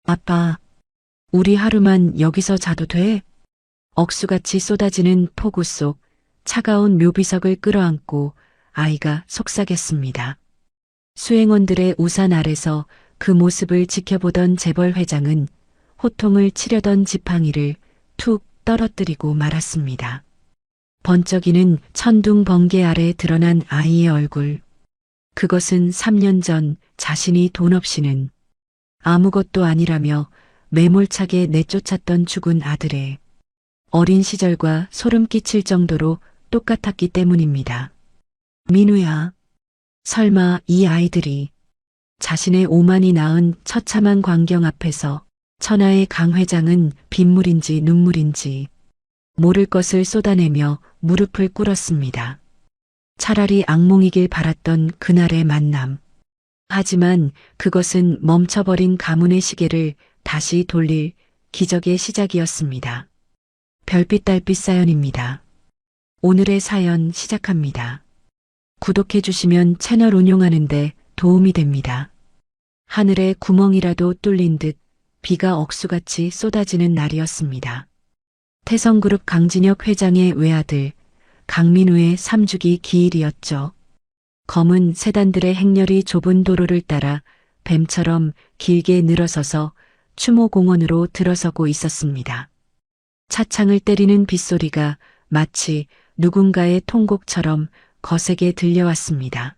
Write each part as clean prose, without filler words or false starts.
아빠, 우리 하루만 여기서 자도 돼? 억수같이 쏟아지는 폭우 속 차가운 묘비석을 끌어안고 아이가 속삭였습니다. 수행원들의 우산 아래서 그 모습을 지켜보던 재벌 회장은 호통을 치려던 지팡이를 툭 떨어뜨리고 말았습니다. 번쩍이는 천둥 번개 아래 드러난 아이의 얼굴. 그것은 3년 전 자신이 돈 없이는 아무것도 아니라며 매몰차게 내쫓았던 죽은 아들의 어린 시절과 소름 끼칠 정도로 똑같았기 때문입니다. 민우야, 설마 이 아이들이 자신의 오만이 낳은 처참한 광경 앞에서 천하의 강 회장은 빗물인지 눈물인지 모를 것을 쏟아내며 무릎을 꿇었습니다. 차라리 악몽이길 바랐던 그날의 만남. 하지만 그것은 멈춰버린 가문의 시계를 다시 돌릴 기적의 시작이었습니다. 별빛 달빛 사연입니다. 오늘의 사연 시작합니다. 구독해 주시면 채널 운영하는데 도움이 됩니다. 하늘에 구멍이라도 뚫린 듯 비가 억수같이 쏟아지는 날이었습니다. 태성그룹 강진혁 회장의 외아들 강민우의 3주기 기일이었죠. 검은 세단들의 행렬이 좁은 도로를 따라 뱀처럼 길게 늘어서서 추모공원으로 들어서고 있었습니다. 차창을 때리는 빗소리가 마치 누군가의 통곡처럼 거세게 들려왔습니다.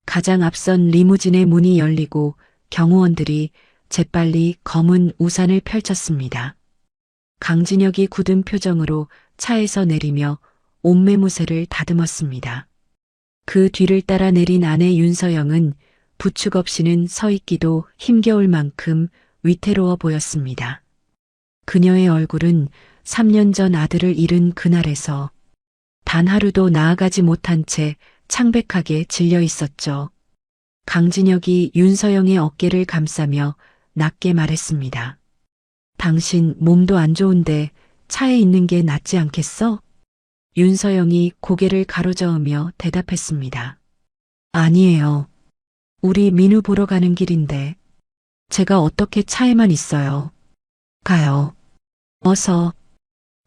가장 앞선 리무진의 문이 열리고 경호원들이 재빨리 검은 우산을 펼쳤습니다. 강진혁이 굳은 표정으로 차에서 내리며 옷매무새를 다듬었습니다. 그 뒤를 따라 내린 아내 윤서영은 부축 없이는 서 있기도 힘겨울 만큼 위태로워 보였습니다. 그녀의 얼굴은 3년 전 아들을 잃은 그날에서 단 하루도 나아가지 못한 채 창백하게 질려 있었죠. 강진혁이 윤서영의 어깨를 감싸며 낮게 말했습니다. 당신 몸도 안 좋은데 차에 있는 게 낫지 않겠어? 윤서영이 고개를 가로저으며 대답했습니다. 아니에요. 우리 민우 보러 가는 길인데 제가 어떻게 차에만 있어요. 가요. 어서.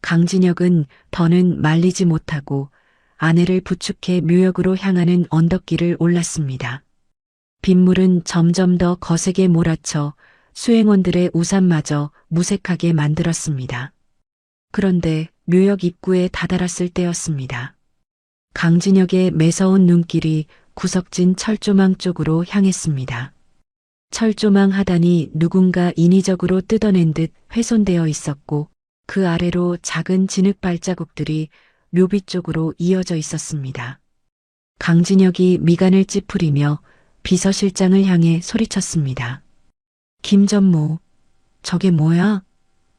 강진혁은 더는 말리지 못하고 아내를 부축해 묘역으로 향하는 언덕길을 올랐습니다. 빗물은 점점 더 거세게 몰아쳐 수행원들의 우산마저 무색하게 만들었습니다. 그런데 묘역 입구에 다다랐을 때였습니다. 강진혁의 매서운 눈길이 구석진 철조망 쪽으로 향했습니다. 철조망 하단이 누군가 인위적으로 뜯어낸 듯 훼손되어 있었고 그 아래로 작은 진흙 발자국들이 묘비 쪽으로 이어져 있었습니다. 강진혁이 미간을 찌푸리며 비서실장을 향해 소리쳤습니다. 김전무, 저게 뭐야?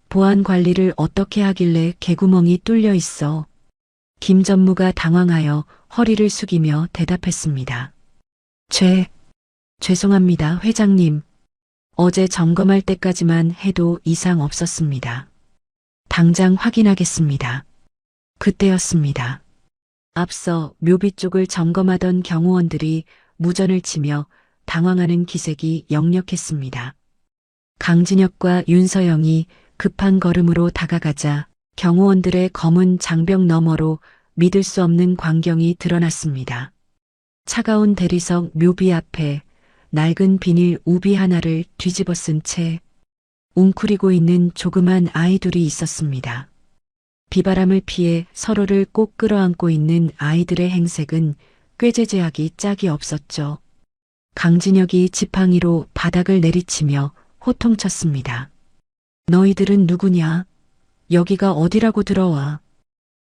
보안 관리를 어떻게 하길래 개구멍이 뚫려 있어? 김전무가 당황하여 허리를 숙이며 대답했습니다. 죄송합니다, 회장님. 어제 점검할 때까지만 해도 이상 없었습니다. 당장 확인하겠습니다. 그때였습니다. 앞서 묘비 쪽을 점검하던 경호원들이 무전을 치며 당황하는 기색이 역력했습니다. 강진혁과 윤서영이 급한 걸음으로 다가가자 경호원들의 검은 장벽 너머로 믿을 수 없는 광경이 드러났습니다. 차가운 대리석 묘비 앞에 낡은 비닐 우비 하나를 뒤집어 쓴 채 웅크리고 있는 조그만 아이들이 있었습니다. 비바람을 피해 서로를 꼭 끌어안고 있는 아이들의 행색은 꾀죄죄하기 짝이 없었죠. 강진혁이 지팡이로 바닥을 내리치며 호통쳤습니다. 너희들은 누구냐? 여기가 어디라고 들어와?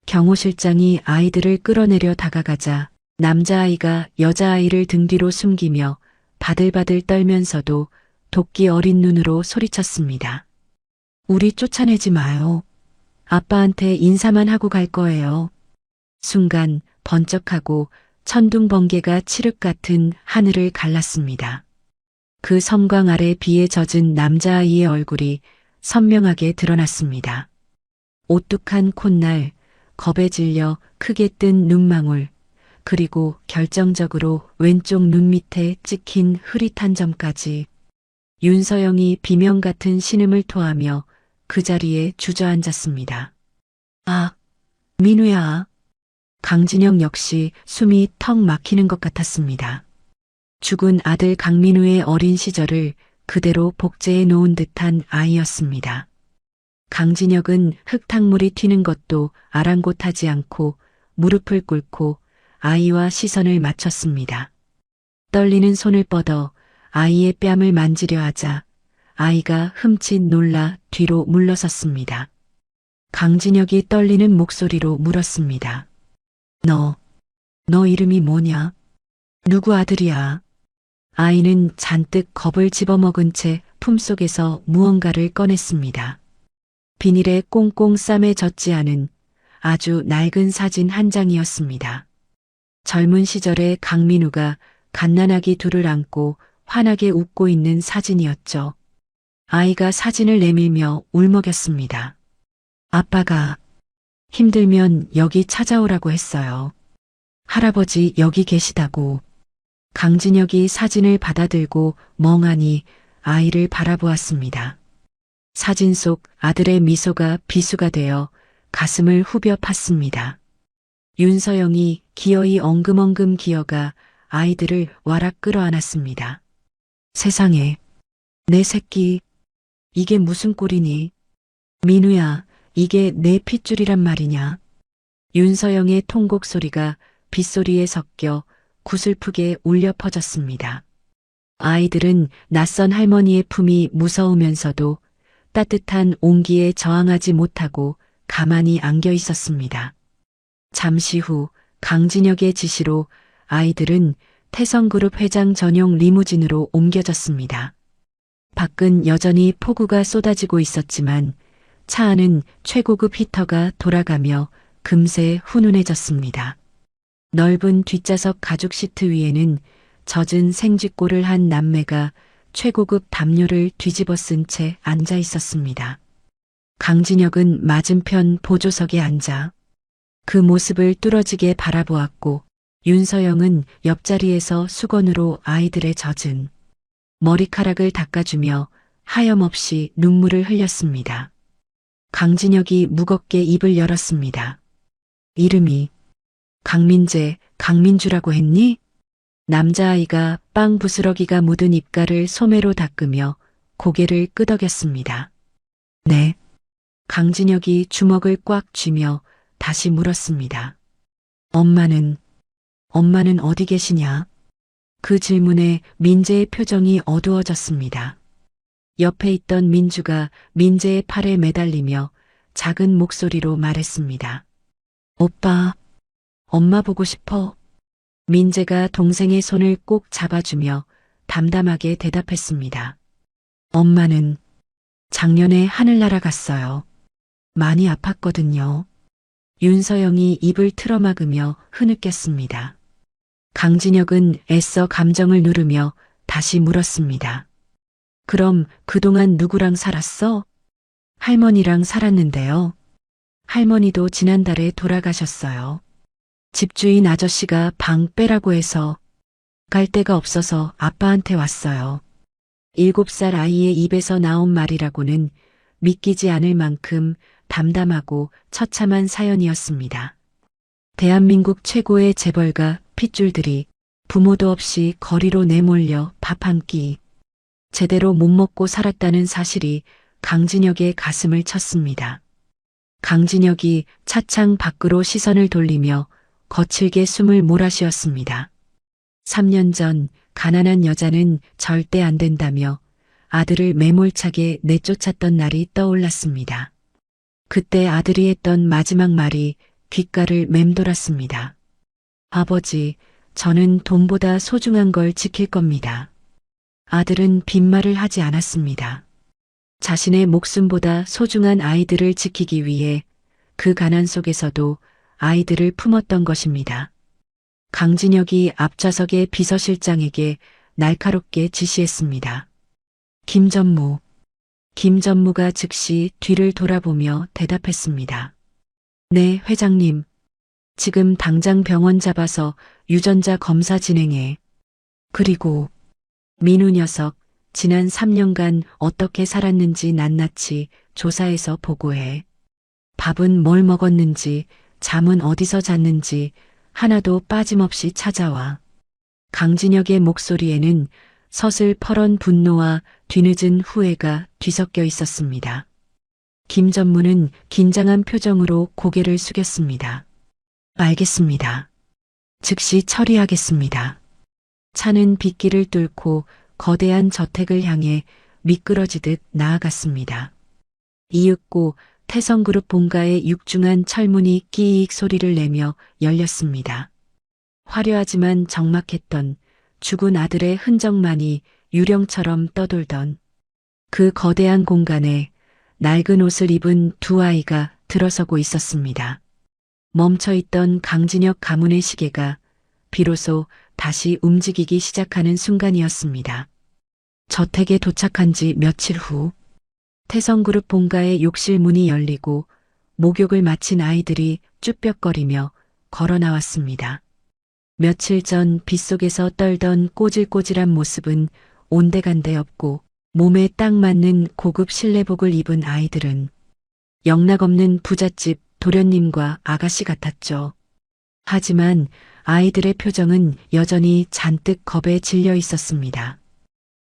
경호실장이 아이들을 끌어내려 다가가자 남자아이가 여자아이를 등 뒤로 숨기며 바들바들 떨면서도 도끼 어린 눈으로 소리쳤습니다. 우리 쫓아내지 마요. 아빠한테 인사만 하고 갈 거예요. 순간 번쩍하고 천둥 번개가 칠흑 같은 하늘을 갈랐습니다. 그 섬광 아래 비에 젖은 남자아이의 얼굴이 선명하게 드러났습니다. 오뚝한 콧날, 겁에 질려 크게 뜬 눈망울, 그리고 결정적으로 왼쪽 눈 밑에 찍힌 흐릿한 점까지 윤서영이 비명 같은 신음을 토하며 그 자리에 주저앉았습니다. 아, 민우야. 강진영 역시 숨이 턱 막히는 것 같았습니다. 죽은 아들 강민우의 어린 시절을 그대로 복제해 놓은 듯한 아이였습니다. 강진혁은 흙탕물이 튀는 것도 아랑곳하지 않고 무릎을 꿇고 아이와 시선을 맞췄습니다. 떨리는 손을 뻗어 아이의 뺨을 만지려 하자 아이가 흠칫 놀라 뒤로 물러섰습니다. 강진혁이 떨리는 목소리로 물었습니다. 너 이름이 뭐냐? 누구 아들이야? 아이는 잔뜩 겁을 집어먹은 채 품속에서 무언가를 꺼냈습니다. 비닐에 꽁꽁 싸매졌지 않은 아주 낡은 사진 한 장이었습니다. 젊은 시절의 강민우가 갓난아기 둘을 안고 환하게 웃고 있는 사진이었죠. 아이가 사진을 내밀며 울먹였습니다. 아빠가 힘들면 여기 찾아오라고 했어요. 할아버지 여기 계시다고. 강진혁이 사진을 받아들고 멍하니 아이를 바라보았습니다. 사진 속 아들의 미소가 비수가 되어 가슴을 후벼 팠습니다. 윤서영이 기어이 엉금엉금 기어가 아이들을 와락 끌어안았습니다. 세상에, 내 새끼, 이게 무슨 꼴이니? 민우야, 이게 내 핏줄이란 말이냐? 윤서영의 통곡 소리가 빗소리에 섞여 구슬프게 울려 퍼졌습니다. 아이들은 낯선 할머니의 품이 무서우면서도 따뜻한 온기에 저항하지 못하고 가만히 안겨 있었습니다. 잠시 후 강진혁의 지시로 아이들은 태성그룹 회장 전용 리무진으로 옮겨졌습니다. 밖은 여전히 폭우가 쏟아지고 있었지만 차 안은 최고급 히터가 돌아가며 금세 훈훈해졌습니다. 넓은 뒷좌석 가죽 시트 위에는 젖은 생쥐꼬를 한 남매가 최고급 담요를 뒤집어 쓴 채 앉아 있었습니다. 강진혁은 맞은편 보조석에 앉아 그 모습을 뚫어지게 바라보았고 윤서영은 옆자리에서 수건으로 아이들의 젖은 머리카락을 닦아주며 하염없이 눈물을 흘렸습니다. 강진혁이 무겁게 입을 열었습니다. 이름이 강민재, 강민주라고 했니? 남자아이가 빵 부스러기가 묻은 입가를 소매로 닦으며 고개를 끄덕였습니다. 네. 강진혁이 주먹을 꽉 쥐며 다시 물었습니다. 엄마는 어디 계시냐? 그 질문에 민재의 표정이 어두워졌습니다. 옆에 있던 민주가 민재의 팔에 매달리며 작은 목소리로 말했습니다. 오빠, 엄마 보고 싶어. 민재가 동생의 손을 꼭 잡아주며 담담하게 대답했습니다. 엄마는 작년에 하늘나라 갔어요. 많이 아팠거든요. 윤서영이 입을 틀어막으며 흐느꼈습니다. 강진혁은 애써 감정을 누르며 다시 물었습니다. 그럼 그동안 누구랑 살았어? 할머니랑 살았는데요. 할머니도 지난달에 돌아가셨어요. 집주인 아저씨가 방 빼라고 해서 갈 데가 없어서 아빠한테 왔어요. 7살 아이의 입에서 나온 말이라고는 믿기지 않을 만큼 담담하고 처참한 사연이었습니다. 대한민국 최고의 재벌가 핏줄들이 부모도 없이 거리로 내몰려 밥 한 끼 제대로 못 먹고 살았다는 사실이 강진혁의 가슴을 쳤습니다. 강진혁이 차창 밖으로 시선을 돌리며 거칠게 숨을 몰아쉬었습니다. 3년 전 가난한 여자는 절대 안 된다며 아들을 매몰차게 내쫓았던 날이 떠올랐습니다. 그때 아들이 했던 마지막 말이 귓가를 맴돌았습니다. 아버지, 저는 돈보다 소중한 걸 지킬 겁니다. 아들은 빈말을 하지 않았습니다. 자신의 목숨보다 소중한 아이들을 지키기 위해 그 가난 속에서도 아이들을 품었던 것입니다. 강진혁이 앞좌석의 비서실장에게 날카롭게 지시했습니다. 김전무. 김전무가 즉시 뒤를 돌아보며 대답했습니다. 네, 회장님. 지금 당장 병원 잡아서 유전자 검사 진행해. 그리고 민우 녀석 지난 3년간 어떻게 살았는지 낱낱이 조사해서 보고해. 밥은 뭘 먹었는지, 잠은 어디서 잤는지 하나도 빠짐없이 찾아와. 강진혁의 목소리에는 서슬퍼런 분노와 뒤늦은 후회가 뒤섞여 있었습니다. 김 전무는 긴장한 표정으로 고개를 숙였습니다. 알겠습니다. 즉시 처리하겠습니다. 차는 빗길을 뚫고 거대한 저택을 향해 미끄러지듯 나아갔습니다. 이윽고 태성그룹 본가의 육중한 철문이 끼익 소리를 내며 열렸습니다. 화려하지만 적막했던 죽은 아들의 흔적만이 유령처럼 떠돌던 그 거대한 공간에 낡은 옷을 입은 두 아이가 들어서고 있었습니다. 멈춰있던 강진혁 가문의 시계가 비로소 다시 움직이기 시작하는 순간이었습니다. 저택에 도착한 지 며칠 후 태성그룹 본가의 욕실 문이 열리고 목욕을 마친 아이들이 쭈뼛거리며 걸어 나왔습니다. 며칠 전 빗속에서 떨던 꼬질꼬질한 모습은 온데간데 없고 몸에 딱 맞는 고급 실내복을 입은 아이들은 영락없는 부잣집 도련님과 아가씨 같았죠. 하지만 아이들의 표정은 여전히 잔뜩 겁에 질려 있었습니다.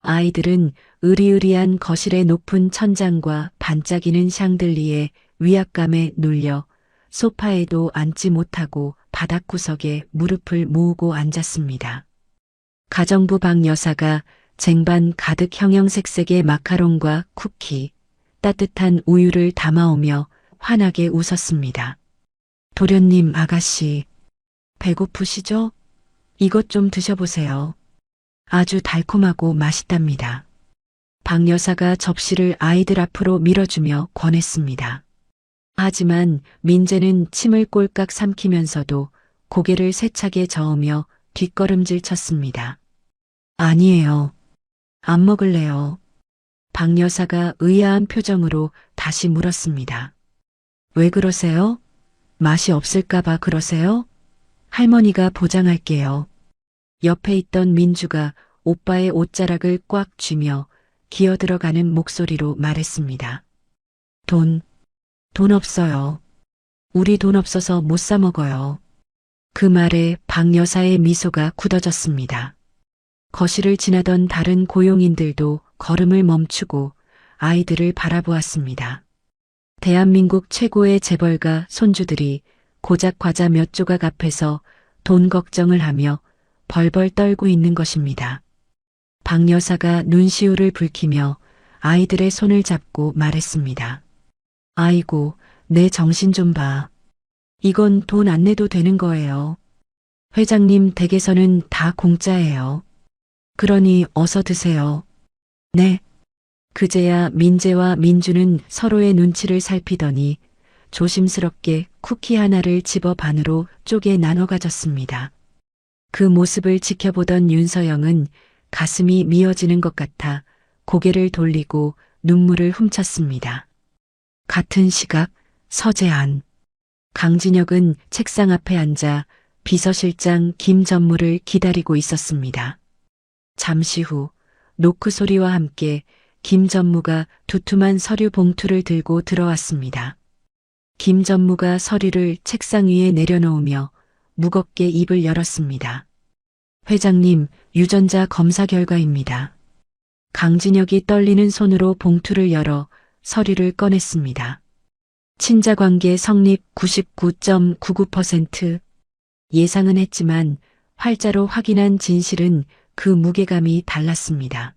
아이들은 으리으리한 거실의 높은 천장과 반짝이는 샹들리에 위압감에 눌려 소파에도 앉지 못하고 바닥구석에 무릎을 모으고 앉았습니다. 가정부 박 여사가 쟁반 가득 형형색색의 마카롱과 쿠키, 따뜻한 우유를 담아오며 환하게 웃었습니다. 도련님 아가씨, 배고프시죠? 이것 좀 드셔보세요. 아주 달콤하고 맛있답니다. 박 여사가 접시를 아이들 앞으로 밀어주며 권했습니다. 하지만 민재는 침을 꼴깍 삼키면서도 고개를 세차게 저으며 뒷걸음질 쳤습니다. 아니에요. 안 먹을래요. 박 여사가 의아한 표정으로 다시 물었습니다. 왜 그러세요? 맛이 없을까봐 그러세요? 할머니가 보장할게요. 옆에 있던 민주가 오빠의 옷자락을 꽉 쥐며 기어들어가는 목소리로 말했습니다. 돈 없어요. 우리 돈 없어서 못 사 먹어요. 그 말에 박 여사의 미소가 굳어졌습니다. 거실을 지나던 다른 고용인들도 걸음을 멈추고 아이들을 바라보았습니다. 대한민국 최고의 재벌가 손주들이 고작 과자 몇 조각 앞에서 돈 걱정을 하며 벌벌 떨고 있는 것입니다. 박 여사가 눈시울을 붉히며 아이들의 손을 잡고 말했습니다. 아이고, 내 정신 좀 봐. 이건 돈 안 내도 되는 거예요. 회장님 댁에서는 다 공짜예요. 그러니 어서 드세요. 네. 그제야 민재와 민주는 서로의 눈치를 살피더니 조심스럽게 쿠키 하나를 집어 반으로 쪼개 나눠 가졌습니다. 그 모습을 지켜보던 윤서영은 가슴이 미어지는 것 같아 고개를 돌리고 눈물을 훔쳤습니다. 같은 시각 서재 안. 강진혁은 책상 앞에 앉아 비서실장 김 전무를 기다리고 있었습니다. 잠시 후 노크 소리와 함께 김 전무가 두툼한 서류 봉투를 들고 들어왔습니다. 김 전무가 서류를 책상 위에 내려놓으며 무겁게 입을 열었습니다. 회장님, 유전자 검사 결과입니다. 강진혁이 떨리는 손으로 봉투를 열어 서류를 꺼냈습니다. 친자관계 성립 99.99%. 예상은 했지만 활자로 확인한 진실은 그 무게감이 달랐습니다.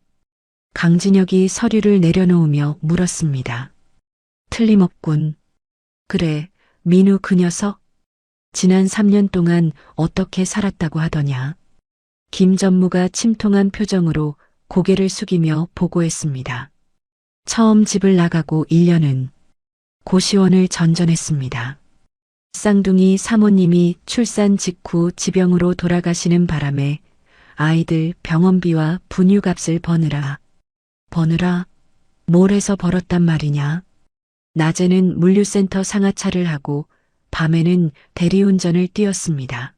강진혁이 서류를 내려놓으며 물었습니다. 틀림없군. 그래, 민우 그 녀석? 지난 3년 동안 어떻게 살았다고 하더냐? 김 전무가 침통한 표정으로 고개를 숙이며 보고했습니다. 처음 집을 나가고 1년은 고시원을 전전했습니다. 쌍둥이 사모님이 출산 직후 지병으로 돌아가시는 바람에 아이들 병원비와 분유값을 버느라 뭘 해서 벌었단 말이냐? 낮에는 물류센터 상하차를 하고 밤에는 대리운전을 뛰었습니다.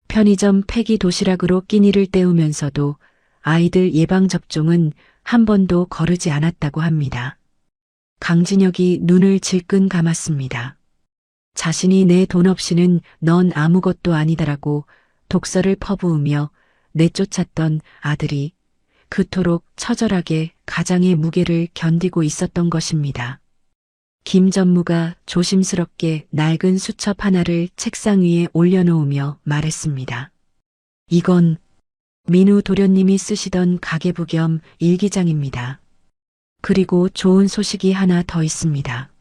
편의점 폐기 도시락으로 끼니를 때우면서도 아이들 예방접종은 한 번도 거르지 않았다고 합니다. 강진혁이 눈을 질끈 감았습니다. 자신이 내 돈 없이는 넌 아무것도 아니다라고 독서를 퍼부으며 내쫓았던 아들이 그토록 처절하게 가장의 무게를 견디고 있었던 것입니다. 김 전무가 조심스럽게 낡은 수첩 하나를 책상 위에 올려놓으며 말했습니다. 이건 민우 도련님이 쓰시던 가계부 겸 일기장입니다. 그리고 좋은 소식이 하나 더 있습니다.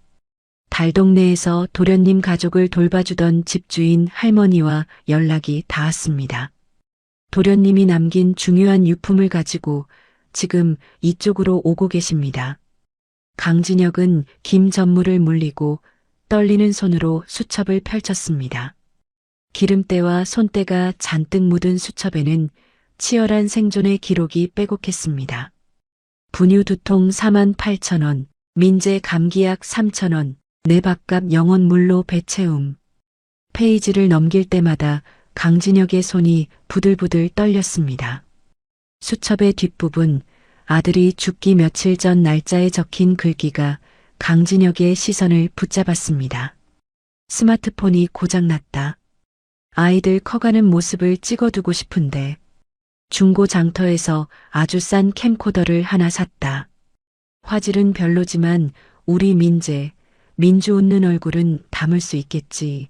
달동네에서 도련님 가족을 돌봐주던 집주인 할머니와 연락이 닿았습니다. 도련님이 남긴 중요한 유품을 가지고 지금 이쪽으로 오고 계십니다. 강진혁은 김 전무를 물리고 떨리는 손으로 수첩을 펼쳤습니다. 기름때와 손때가 잔뜩 묻은 수첩에는 치열한 생존의 기록이 빼곡했습니다. 분유 2통 48,000원, 민재 감기약 3,000원, 내 밥값 영원물로 배채움. 페이지를 넘길 때마다 강진혁의 손이 부들부들 떨렸습니다. 수첩의 뒷부분, 아들이 죽기 며칠 전 날짜에 적힌 글귀가 강진혁의 시선을 붙잡았습니다. 스마트폰이 고장났다. 아이들 커가는 모습을 찍어두고 싶은데 중고 장터에서 아주 싼 캠코더를 하나 샀다. 화질은 별로지만 우리 민주 웃는 얼굴은 담을 수 있겠지.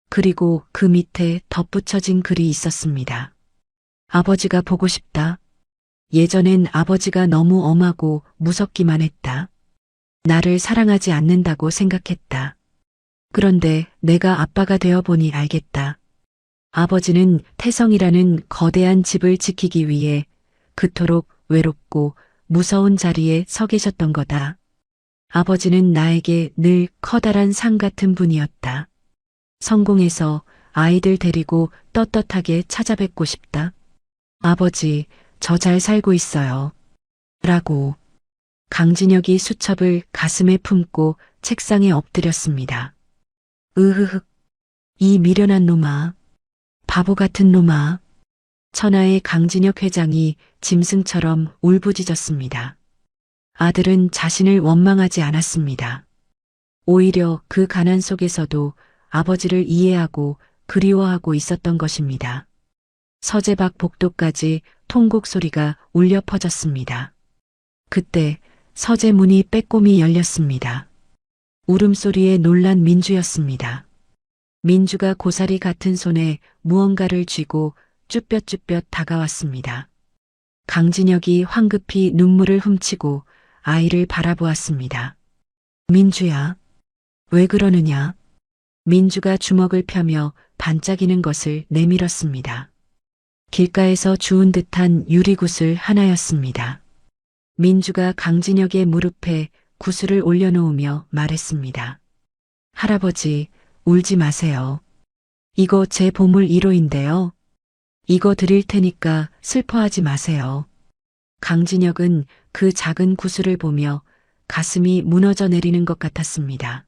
그리고 그 밑에 덧붙여진 글이 있었습니다. 아버지가 보고 싶다. 예전엔 아버지가 너무 엄하고 무섭기만 했다. 나를 사랑하지 않는다고 생각했다. 그런데 내가 아빠가 되어보니 알겠다. 아버지는 태성이라는 거대한 집을 지키기 위해 그토록 외롭고 무서운 자리에 서 계셨던 거다. 아버지는 나에게 늘 커다란 산 같은 분이었다. 성공해서 아이들 데리고 떳떳하게 찾아뵙고 싶다. 아버지, 저 잘 살고 있어요. 라고 강진혁이 수첩을 가슴에 품고 책상에 엎드렸습니다. 으흐흑, 이 미련한 놈아, 바보 같은 놈아. 천하의 강진혁 회장이 짐승처럼 울부짖었습니다. 아들은 자신을 원망하지 않았습니다. 오히려 그 가난 속에서도 아버지를 이해하고 그리워하고 있었던 것입니다. 서재박 복도까지 통곡 소리가 울려 퍼졌습니다. 그때 서재 문이 빼꼼히 열렸습니다. 울음소리에 놀란 민주였습니다. 민주가 고사리 같은 손에 무언가를 쥐고 쭈뼛쭈뼛 다가왔습니다. 강진혁이 황급히 눈물을 훔치고 아이를 바라보았습니다. 민주야, 왜 그러느냐? 민주가 주먹을 펴며 반짝이는 것을 내밀었습니다. 길가에서 주운 듯한 유리구슬 하나였습니다. 민주가 강진혁의 무릎에 구슬을 올려놓으며 말했습니다. 할아버지, 울지 마세요. 이거 제 보물 1호인데요. 이거 드릴 테니까 슬퍼하지 마세요. 강진혁은 그 작은 구슬을 보며 가슴이 무너져 내리는 것 같았습니다.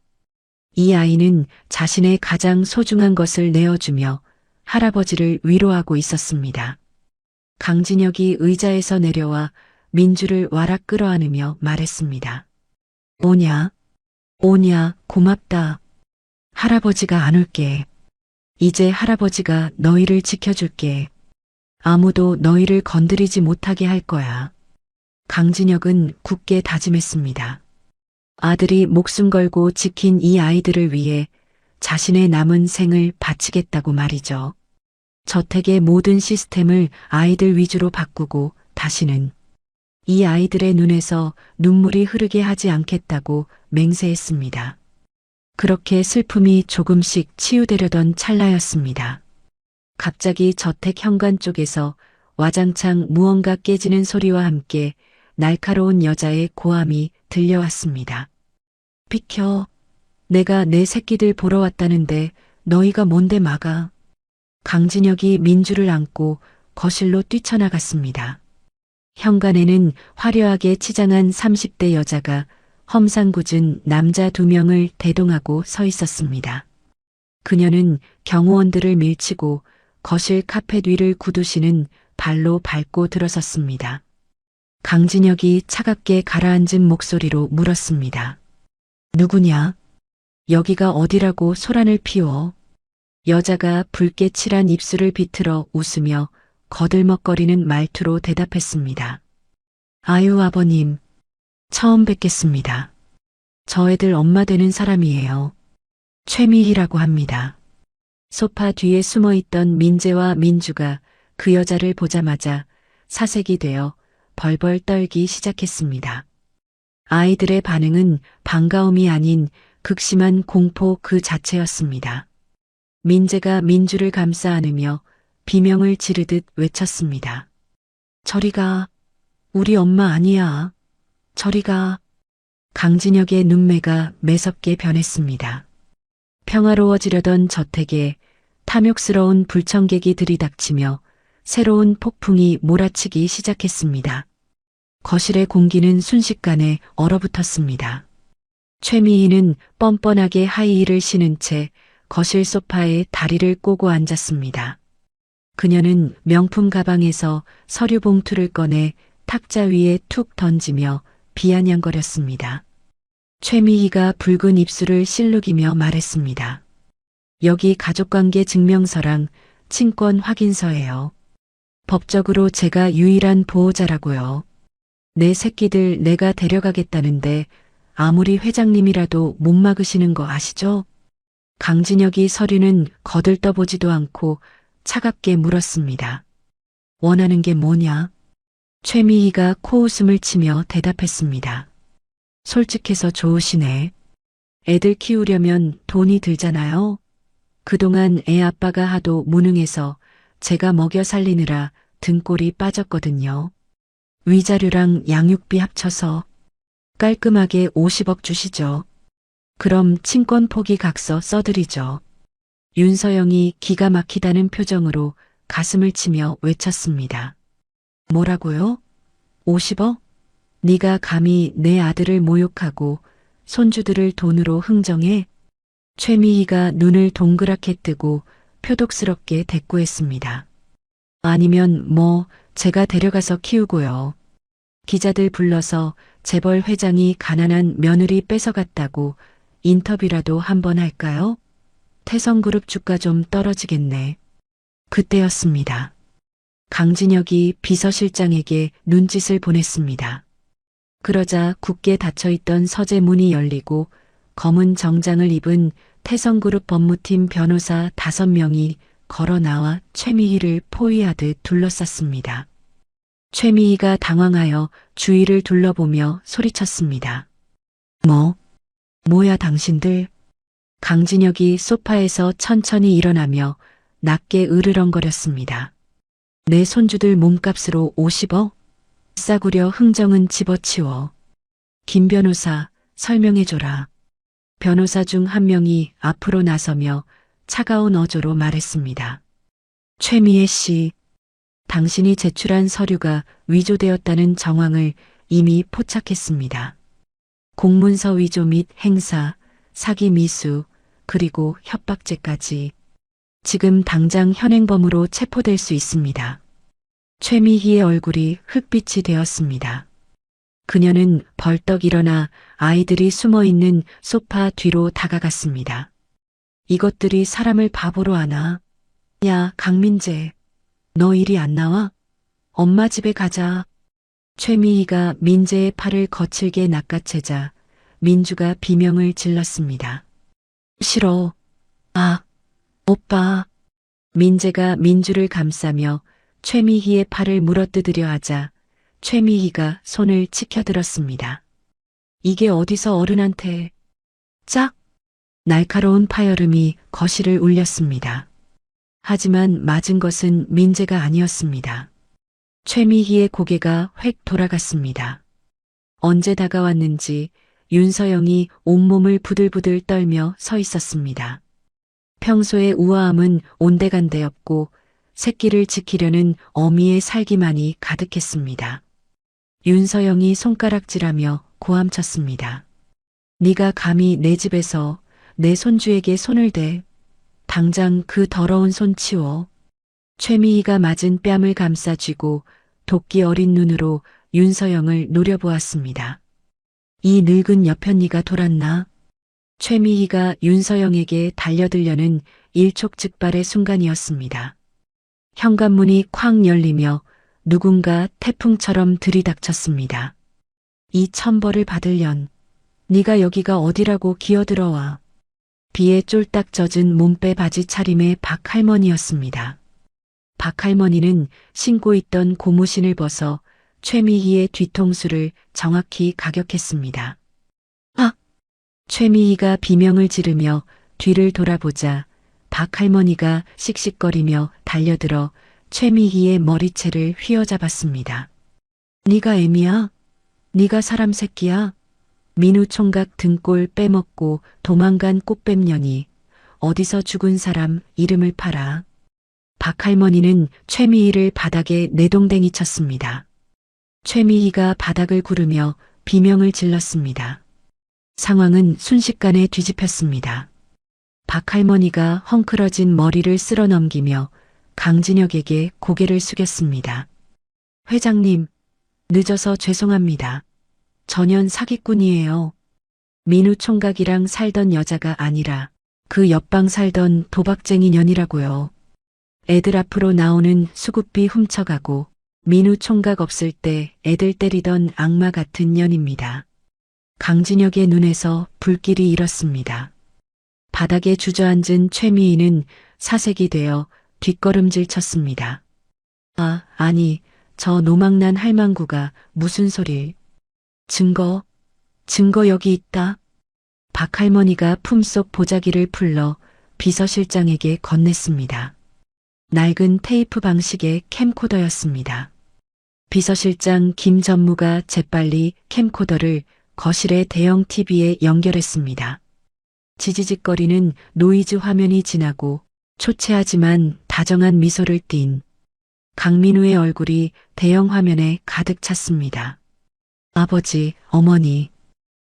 이 아이는 자신의 가장 소중한 것을 내어주며 할아버지를 위로하고 있었습니다. 강진혁이 의자에서 내려와 민주를 와락 끌어안으며 말했습니다. 오냐, 고맙다. 할아버지가 안 올게. 이제 할아버지가 너희를 지켜줄게. 아무도 너희를 건드리지 못하게 할 거야. 강진혁은 굳게 다짐했습니다. 아들이 목숨 걸고 지킨 이 아이들을 위해 자신의 남은 생을 바치겠다고 말이죠. 저택의 모든 시스템을 아이들 위주로 바꾸고 다시는 이 아이들의 눈에서 눈물이 흐르게 하지 않겠다고 맹세했습니다. 그렇게 슬픔이 조금씩 치유되려던 찰나였습니다. 갑자기 저택 현관 쪽에서 와장창 무언가 깨지는 소리와 함께 날카로운 여자의 고함이 들려왔습니다. 비켜. 내가 내 새끼들 보러 왔다는데 너희가 뭔데 막아. 강진혁이 민주를 안고 거실로 뛰쳐나갔습니다. 현관에는 화려하게 치장한 30대 여자가 험상궂은 남자 2명을 대동하고 서 있었습니다. 그녀는 경호원들을 밀치고 거실 카펫 위를 구두시는 발로 밟고 들어섰습니다. 강진혁이 차갑게 가라앉은 목소리로 물었습니다. 누구냐? 여기가 어디라고 소란을 피워? 여자가 붉게 칠한 입술을 비틀어 웃으며 거들먹거리는 말투로 대답했습니다. 아유, 아버님. 처음 뵙겠습니다. 저 애들 엄마 되는 사람이에요. 최미희라고 합니다. 소파 뒤에 숨어있던 민재와 민주가 그 여자를 보자마자 사색이 되어 벌벌 떨기 시작했습니다. 아이들의 반응은 반가움이 아닌 극심한 공포 그 자체였습니다. 민재가 민주를 감싸 안으며 비명을 지르듯 외쳤습니다. 저리 가. 우리 엄마 아니야. 저리 가. 강진혁의 눈매가 매섭게 변했습니다. 평화로워지려던 저택에 탐욕스러운 불청객이 들이닥치며 새로운 폭풍이 몰아치기 시작했습니다. 거실의 공기는 순식간에 얼어붙었습니다. 최미희는 뻔뻔하게 하이힐을 신은 채 거실 소파에 다리를 꼬고 앉았습니다. 그녀는 명품 가방에서 서류 봉투를 꺼내 탁자 위에 툭 던지며 비아냥거렸습니다. 최미희가 붉은 입술을 실룩이며 말했습니다. 여기 가족관계 증명서랑 친권 확인서예요. 법적으로 제가 유일한 보호자라고요. 내 새끼들 내가 데려가겠다는데 아무리 회장님이라도 못 막으시는 거 아시죠? 강진혁이 서류는 거들떠보지도 않고 차갑게 물었습니다. 원하는 게 뭐냐? 최미희가 코웃음을 치며 대답했습니다. 솔직해서 좋으시네. 애들 키우려면 돈이 들잖아요. 그동안 애 아빠가 하도 무능해서 제가 먹여 살리느라 등골이 빠졌거든요. 위자료랑 양육비 합쳐서 깔끔하게 50억 주시죠. 그럼 친권 포기 각서 써드리죠. 윤서영이 기가 막히다는 표정으로 가슴을 치며 외쳤습니다. 뭐라고요? 50억? 네가 감히 내 아들을 모욕하고 손주들을 돈으로 흥정해? 최미희가 눈을 동그랗게 뜨고 표독스럽게 대꾸했습니다. 아니면 뭐 제가 데려가서 키우고요. 기자들 불러서 재벌 회장이 가난한 며느리 뺏어갔다고 인터뷰라도 한번 할까요? 태성그룹 주가 좀 떨어지겠네. 그때였습니다. 강진혁이 비서실장에게 눈짓을 보냈습니다. 그러자 굳게 닫혀있던 서재 문이 열리고 검은 정장을 입은 태성그룹 법무팀 변호사 5명이 걸어 나와 최미희를 포위하듯 둘러쌌습니다. 최미희가 당황하여 주위를 둘러보며 소리쳤습니다. 뭐야 당신들? 강진혁이 소파에서 천천히 일어나며 낮게 으르렁거렸습니다. 내 손주들 몸값으로 50억? 싸구려 흥정은 집어치워. 김 변호사 설명해줘라. 변호사 중 한 명이 앞으로 나서며 차가운 어조로 말했습니다. 최미애 씨, 당신이 제출한 서류가 위조되었다는 정황을 이미 포착했습니다. 공문서 위조 및 행사, 사기 미수, 그리고 협박죄까지 지금 당장 현행범으로 체포될 수 있습니다. 최미희의 얼굴이 흑빛이 되었습니다. 그녀는 벌떡 일어나 아이들이 숨어있는 소파 뒤로 다가갔습니다. 이것들이 사람을 바보로 하나? 야, 강민재, 너 일이 안 나와? 엄마 집에 가자. 최미희가 민재의 팔을 거칠게 낚아채자 민주가 비명을 질렀습니다. 싫어. 아, 오빠. 민재가 민주를 감싸며 최미희의 팔을 물어뜯으려 하자 최미희가 손을 치켜들었습니다. 이게 어디서 어른한테. 짝! 날카로운 파열음이 거실을 울렸습니다. 하지만 맞은 것은 민재가 아니었습니다. 최미희의 고개가 획 돌아갔습니다. 언제 다가왔는지 윤서영이 온몸을 부들부들 떨며 서 있었습니다. 평소의 우아함은 온데간데였고 새끼를 지키려는 어미의 살기만이 가득했습니다. 윤서영이 손가락질하며 고함쳤습니다. 네가 감히 내 집에서 내 손주에게 손을 대. 당장 그 더러운 손 치워. 최미희가 맞은 뺨을 감싸 쥐고 도끼 어린 눈으로 윤서영을 노려보았습니다. 이 늙은 여편니가 돌았나? 최미희가 윤서영에게 달려들려는 일촉즉발의 순간이었습니다. 현관문이 쾅 열리며 누군가 태풍처럼 들이닥쳤습니다. 이 천벌을 받을련. 네가 여기가 어디라고 기어들어와. 비에 쫄딱 젖은 몸빼 바지 차림의 박할머니였습니다. 박할머니는 신고 있던 고무신을 벗어 최미희의 뒤통수를 정확히 가격했습니다. 아! 최미희가 비명을 지르며 뒤를 돌아보자 박할머니가 씩씩거리며 달려들어 최미희의 머리채를 휘어잡았습니다. 네가 애미야? 네가 사람 새끼야? 민우 총각 등골 빼먹고 도망간 꽃뱀년이 어디서 죽은 사람 이름을 팔아. 박할머니는 최미희를 바닥에 내동댕이 쳤습니다. 최미희가 바닥을 구르며 비명을 질렀습니다. 상황은 순식간에 뒤집혔습니다. 박할머니가 헝클어진 머리를 쓸어 넘기며 강진혁에게 고개를 숙였습니다. 회장님, 늦어서 죄송합니다. 전현 사기꾼이에요. 민우 총각이랑 살던 여자가 아니라 그 옆방 살던 도박쟁이 년이라고요. 애들 앞으로 나오는 수급비 훔쳐가고 민우 총각 없을 때 애들 때리던 악마 같은 년입니다. 강진혁의 눈에서 불길이 일었습니다. 바닥에 주저앉은 최미희는 사색이 되어 뒷걸음질 쳤습니다. 아니, 저 노망난 할망구가 무슨 소릴. 증거 여기 있다. 박할머니가 품속 보자기를 풀러 비서실장에게 건넸습니다. 낡은 테이프 방식의 캠코더였습니다. 비서실장 김 전무가 재빨리 캠코더를 거실의 대형 TV에 연결했습니다. 지지직거리는 노이즈 화면이 지나고 초췌하지만 다정한 미소를 띤 강민우의 얼굴이 대형 화면에 가득 찼습니다. 아버지, 어머니,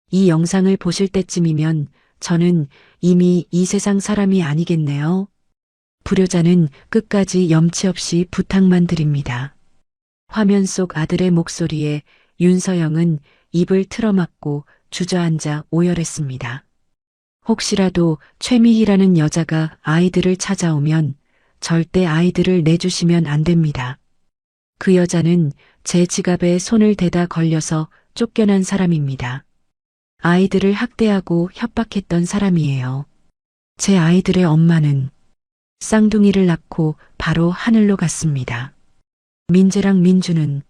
이 영상을 보실 때쯤이면 저는 이미 이 세상 사람이 아니겠네요. 불효자는 끝까지 염치 없이 부탁만 드립니다. 화면 속 아들의 목소리에 윤서영은 입을 틀어막고 주저앉아 오열했습니다. 혹시라도 최미희라는 여자가 아이들을 찾아오면 절대 아이들을 내주시면 안 됩니다. 그 여자는 제 지갑에 손을 대다 걸려서 쫓겨난 사람입니다. 아이들을 학대하고 협박했던 사람이에요. 제 아이들의 엄마는 쌍둥이를 낳고 바로 하늘로 갔습니다. 민재랑 민주는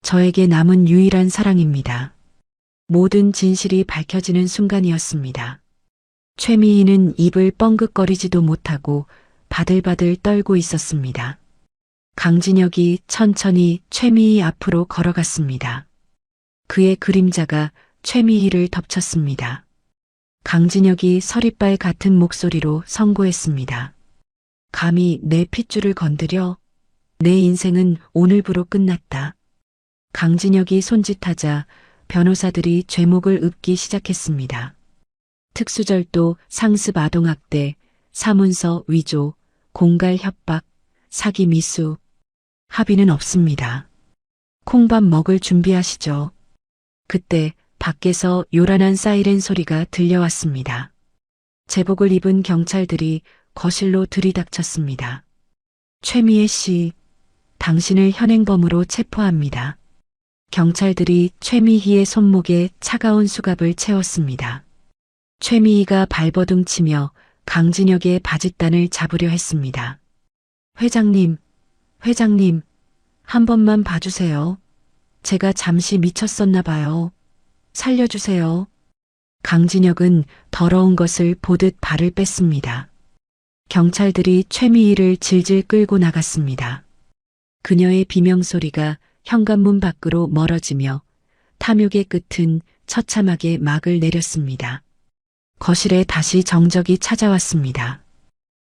저에게 남은 유일한 사랑입니다. 모든 진실이 밝혀지는 순간이었습니다. 최미희는 입을 뻥긋거리지도 못하고 바들바들 떨고 있었습니다. 강진혁이 천천히 최미희 앞으로 걸어갔습니다. 그의 그림자가 최미희를 덮쳤습니다. 강진혁이 서리빨 같은 목소리로 선고했습니다. 감히 내 핏줄을 건드려? 내 인생은 오늘부로 끝났다. 강진혁이 손짓하자 변호사들이 죄목을 읊기 시작했습니다. 특수절도, 상습 아동학대, 사문서 위조, 공갈 협박, 사기 미수. 합의는 없습니다. 콩밥 먹을 준비하시죠. 그때 밖에서 요란한 사이렌 소리가 들려왔습니다. 제복을 입은 경찰들이 거실로 들이닥쳤습니다. 최미애 씨, 당신을 현행범으로 체포합니다. 경찰들이 최미희의 손목에 차가운 수갑을 채웠습니다. 최미희가 발버둥치며 강진혁의 바짓단을 잡으려 했습니다. 회장님, 한 번만 봐주세요. 제가 잠시 미쳤었나 봐요. 살려주세요. 강진혁은 더러운 것을 보듯 발을 뺐습니다. 경찰들이 최미희를 질질 끌고 나갔습니다. 그녀의 비명소리가 현관문 밖으로 멀어지며 탐욕의 끝은 처참하게 막을 내렸습니다. 거실에 다시 정적이 찾아왔습니다.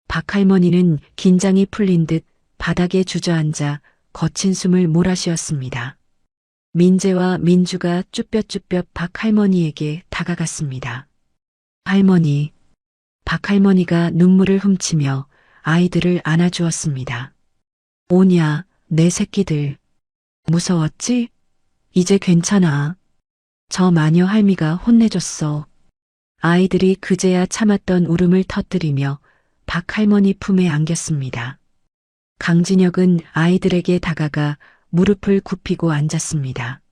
박할머니는 긴장이 풀린 듯 바닥에 주저앉아 거친 숨을 몰아쉬었습니다. 민재와 민주가 쭈뼛쭈뼛 박할머니에게 다가갔습니다. 할머니, 박할머니가 눈물을 훔치며 아이들을 안아주었습니다. 오냐, 내 새끼들. 무서웠지? 이제 괜찮아. 저 마녀 할미가 혼내줬어. 아이들이 그제야 참았던 울음을 터뜨리며 박 할머니 품에 안겼습니다. 강진혁은 아이들에게 다가가 무릎을 굽히고 앉았습니다.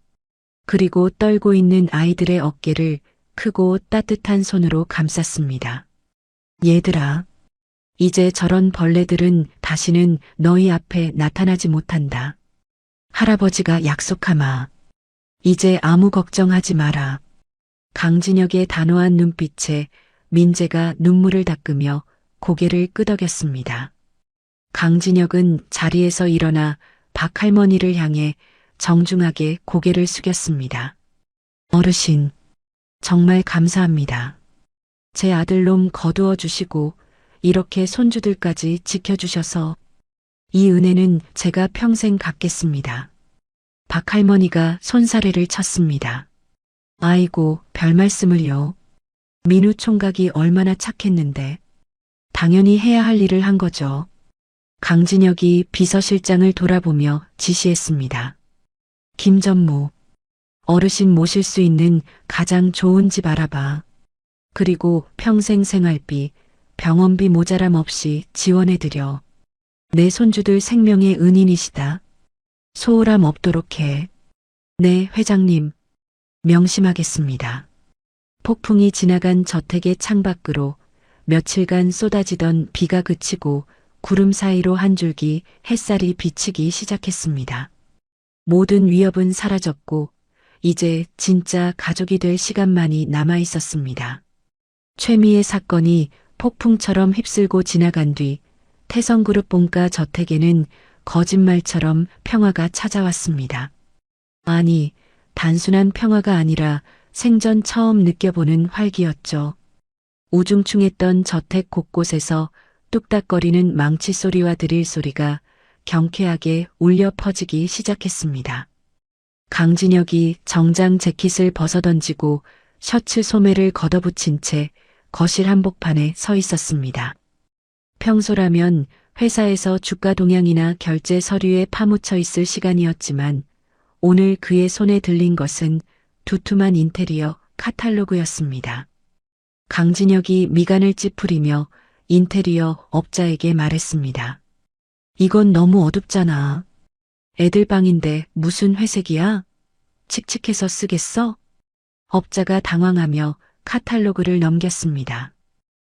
그리고 떨고 있는 아이들의 어깨를 크고 따뜻한 손으로 감쌌습니다. 얘들아, 이제 저런 벌레들은 다시는 너희 앞에 나타나지 못한다. 할아버지가 약속하마. 이제 아무 걱정하지 마라. 강진혁의 단호한 눈빛에 민재가 눈물을 닦으며 고개를 끄덕였습니다. 강진혁은 자리에서 일어나 박 할머니를 향해 정중하게 고개를 숙였습니다. 어르신, 정말 감사합니다. 제 아들놈 거두어 주시고 이렇게 손주들까지 지켜주셔서 이 은혜는 제가 평생 갚겠습니다. 박 할머니가 손사래를 쳤습니다. 아이고, 별 말씀을요. 민우 총각이 얼마나 착했는데 당연히 해야 할 일을 한 거죠. 강진혁이 비서실장을 돌아보며 지시했습니다. 김전무, 어르신 모실 수 있는 가장 좋은 집 알아봐. 그리고 평생 생활비, 병원비 모자람 없이 지원해드려. 내 손주들 생명의 은인이시다. 소홀함 없도록 해. 네, 회장님. 명심하겠습니다. 폭풍이 지나간 저택의 창밖으로 며칠간 쏟아지던 비가 그치고 구름 사이로 한 줄기 햇살이 비치기 시작했습니다. 모든 위협은 사라졌고 이제 진짜 가족이 될 시간만이 남아 있었습니다. 최미의 사건이 폭풍처럼 휩쓸고 지나간 뒤 태성그룹 본가 저택에는 거짓말처럼 평화가 찾아왔습니다. 아니, 단순한 평화가 아니라 생전 처음 느껴보는 활기였죠. 우중충했던 저택 곳곳에서 뚝딱거리는 망치 소리와 드릴 소리가 경쾌하게 울려 퍼지기 시작했습니다. 강진혁이 정장 재킷을 벗어던지고 셔츠 소매를 걷어붙인 채 거실 한복판에 서 있었습니다. 평소라면 회사에서 주가 동향이나 결제 서류에 파묻혀 있을 시간이었지만 오늘 그의 손에 들린 것은 두툼한 인테리어 카탈로그였습니다. 강진혁이 미간을 찌푸리며 인테리어 업자에게 말했습니다. 이건 너무 어둡잖아. 애들 방인데 무슨 회색이야? 칙칙해서 쓰겠어? 업자가 당황하며 카탈로그를 넘겼습니다.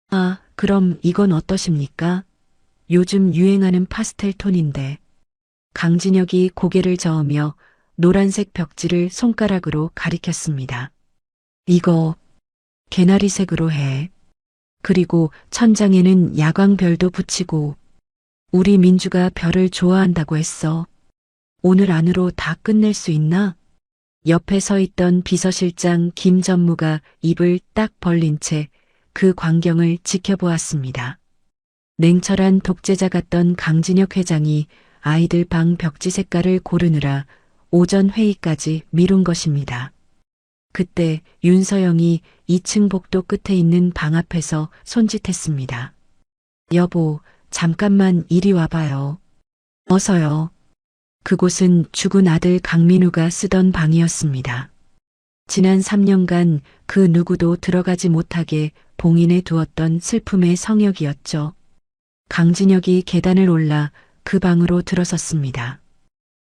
아, 그럼 이건 어떠십니까? 요즘 유행하는 파스텔 톤인데. 강진혁이 고개를 저으며 노란색 벽지를 손가락으로 가리켰습니다. 이거 개나리색으로 해. 그리고 천장에는 야광별도 붙이고. 우리 민주가 별을 좋아한다고 했어. 오늘 안으로 다 끝낼 수 있나? 옆에 서 있던 비서실장 김전무가 입을 딱 벌린 채 그 광경을 지켜보았습니다. 냉철한 독재자 같던 강진혁 회장이 아이들 방 벽지 색깔을 고르느라 오전 회의까지 미룬 것입니다. 그때 윤서영이 2층 복도 끝에 있는 방 앞에서 손짓했습니다. 여보, 잠깐만 이리 와봐요. 어서요. 그곳은 죽은 아들 강민우가 쓰던 방이었습니다. 지난 3년간 그 누구도 들어가지 못하게 봉인해 두었던 슬픔의 성역이었죠. 강진혁이 계단을 올라 그 방으로 들어섰습니다.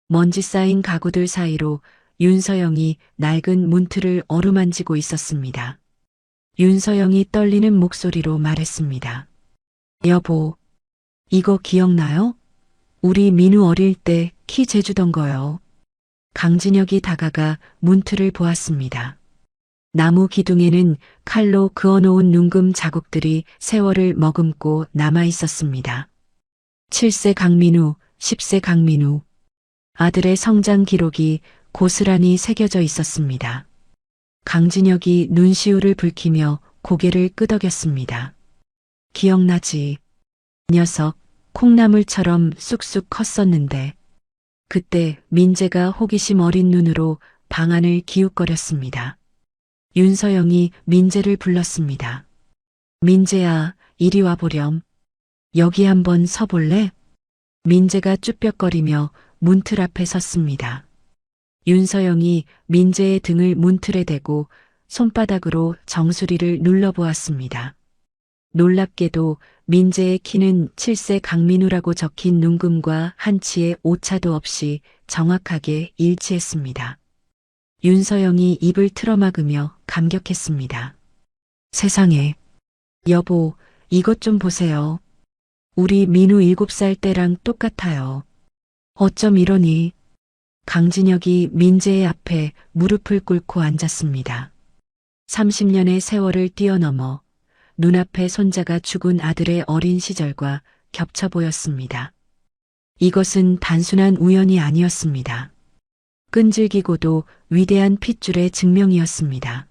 먼지 쌓인 가구들 사이로 윤서영이 낡은 문틀을 어루만지고 있었습니다. 윤서영이 떨리는 목소리로 말했습니다. 여보, 이거 기억나요? 우리 민우 어릴 때 키 재주던 거요. 강진혁이 다가가 문틀을 보았습니다. 나무 기둥에는 칼로 그어놓은 눈금 자국들이 세월을 머금고 남아 있었습니다. 7세 강민우, 10세 강민우. 아들의 성장 기록이 고스란히 새겨져 있었습니다. 강진혁이 눈시울을 붉히며 고개를 끄덕였습니다. 기억나지? 녀석, 콩나물처럼 쑥쑥 컸었는데. 그때 민재가 호기심 어린 눈으로 방안을 기웃거렸습니다. 윤서영이 민재를 불렀습니다. 민재야, 이리 와보렴. 여기 한번 서볼래? 민재가 쭈뼛거리며 문틀 앞에 섰습니다. 윤서영이 민재의 등을 문틀에 대고 손바닥으로 정수리를 눌러보았습니다. 놀랍게도 민재의 키는 7세 강민우라고 적힌 눈금과 한치의 오차도 없이 정확하게 일치했습니다. 윤서영이 입을 틀어막으며 감격했습니다. 세상에, 여보, 이것 좀 보세요. 우리 민우 7살 때랑 똑같아요. 어쩜 이러니? 강진혁이 민재의 앞에 무릎을 꿇고 앉았습니다. 30년의 세월을 뛰어넘어 눈앞에 손자가 죽은 아들의 어린 시절과 겹쳐 보였습니다. 이것은 단순한 우연이 아니었습니다. 끈질기고도 위대한 핏줄의 증명이었습니다.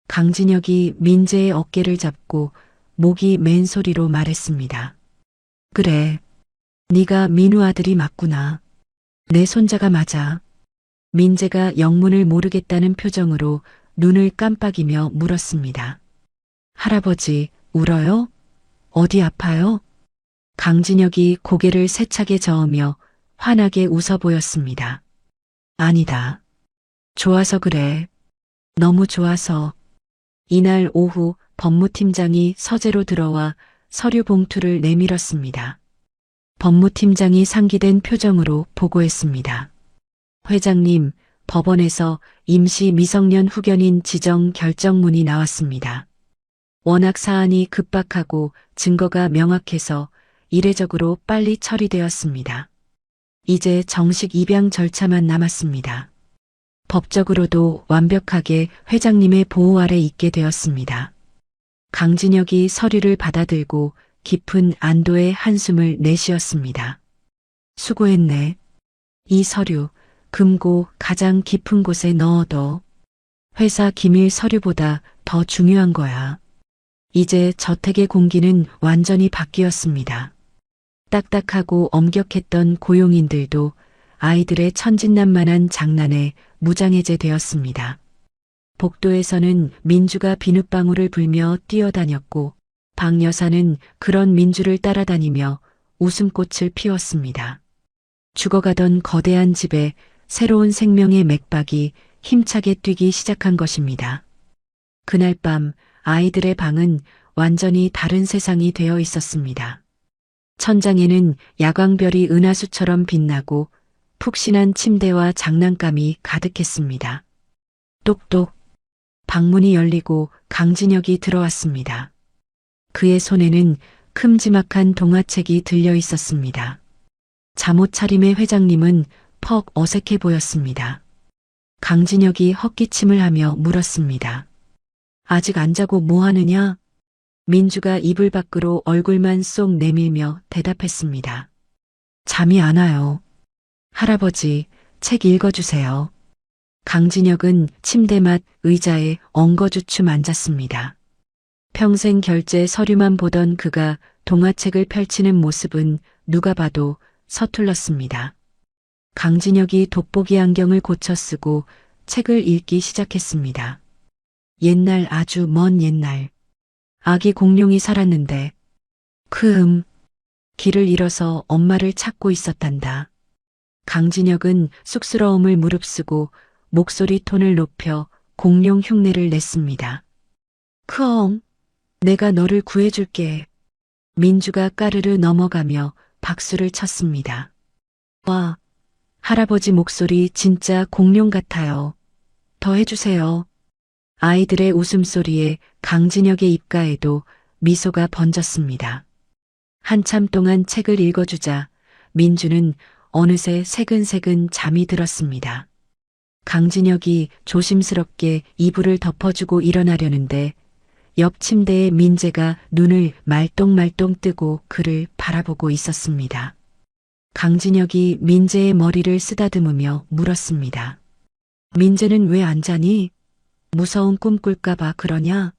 강진혁이 민재의 어깨를 잡고 목이 맨 소리로 말했습니다. 그래, 네가 민우 아들이 맞구나. 내 손자가 맞아. 민재가 영문을 모르겠다는 표정으로 눈을 깜빡이며 물었습니다. 할아버지, 울어요? 어디 아파요? 강진혁이 고개를 세차게 저으며 환하게 웃어 보였습니다. 아니다. 좋아서 그래. 너무 좋아서. 이날 오후 법무팀장이 서재로 들어와 서류 봉투를 내밀었습니다. 법무팀장이 상기된 표정으로 보고했습니다. 회장님, 법원에서 임시 미성년 후견인 지정 결정문이 나왔습니다. 워낙 사안이 급박하고 증거가 명확해서 이례적으로 빨리 처리되었습니다. 이제 정식 입양 절차만 남았습니다. 법적으로도 완벽하게 회장님의 보호 아래 있게 되었습니다. 강진혁이 서류를 받아들고 깊은 안도의 한숨을 내쉬었습니다. 수고했네. 이 서류, 금고 가장 깊은 곳에 넣어둬. 회사 기밀 서류보다 더 중요한 거야. 이제 저택의 공기는 완전히 바뀌었습니다. 딱딱하고 엄격했던 고용인들도 아이들의 천진난만한 장난에 무장해제되었습니다. 복도에서는 민주가 비눗방울을 불며 뛰어다녔고 박 여사는 그런 민주를 따라다니며 웃음꽃을 피웠습니다. 죽어가던 거대한 집에 새로운 생명의 맥박이 힘차게 뛰기 시작한 것입니다. 그날 밤 아이들의 방은 완전히 다른 세상이 되어 있었습니다. 천장에는 야광별이 은하수처럼 빛나고 푹신한 침대와 장난감이 가득했습니다. 똑똑. 방문이 열리고 강진혁이 들어왔습니다. 그의 손에는 큼지막한 동화책이 들려 있었습니다. 잠옷 차림의 회장님은 퍽 어색해 보였습니다. 강진혁이 헛기침을 하며 물었습니다. 아직 안 자고 뭐 하느냐? 민주가 이불 밖으로 얼굴만 쏙 내밀며 대답했습니다. 잠이 안 와요. 할아버지, 책 읽어주세요. 강진혁은 침대맡 의자에 엉거주춤 앉았습니다. 평생 결제 서류만 보던 그가 동화책을 펼치는 모습은 누가 봐도 서툴렀습니다. 강진혁이 돋보기 안경을 고쳐 쓰고 책을 읽기 시작했습니다. 옛날, 아주 먼 옛날. 아기 공룡이 살았는데 길을 잃어서 엄마를 찾고 있었단다. 강진혁은 쑥스러움을 무릅쓰고 목소리 톤을 높여 공룡 흉내를 냈습니다. 크엉, 내가 너를 구해줄게. 민주가 까르르 넘어가며 박수를 쳤습니다. 와, 할아버지 목소리 진짜 공룡 같아요. 더 해주세요. 아이들의 웃음소리에 강진혁의 입가에도 미소가 번졌습니다. 한참 동안 책을 읽어주자 민주는 어느새 새근새근 잠이 들었습니다. 강진혁이 조심스럽게 이불을 덮어주고 일어나려는데 옆 침대에 민재가 눈을 말똥말똥 뜨고 그를 바라보고 있었습니다. 강진혁이 민재의 머리를 쓰다듬으며 물었습니다. 민재는 왜 안 자니? 무서운 꿈 꿀까봐 그러냐?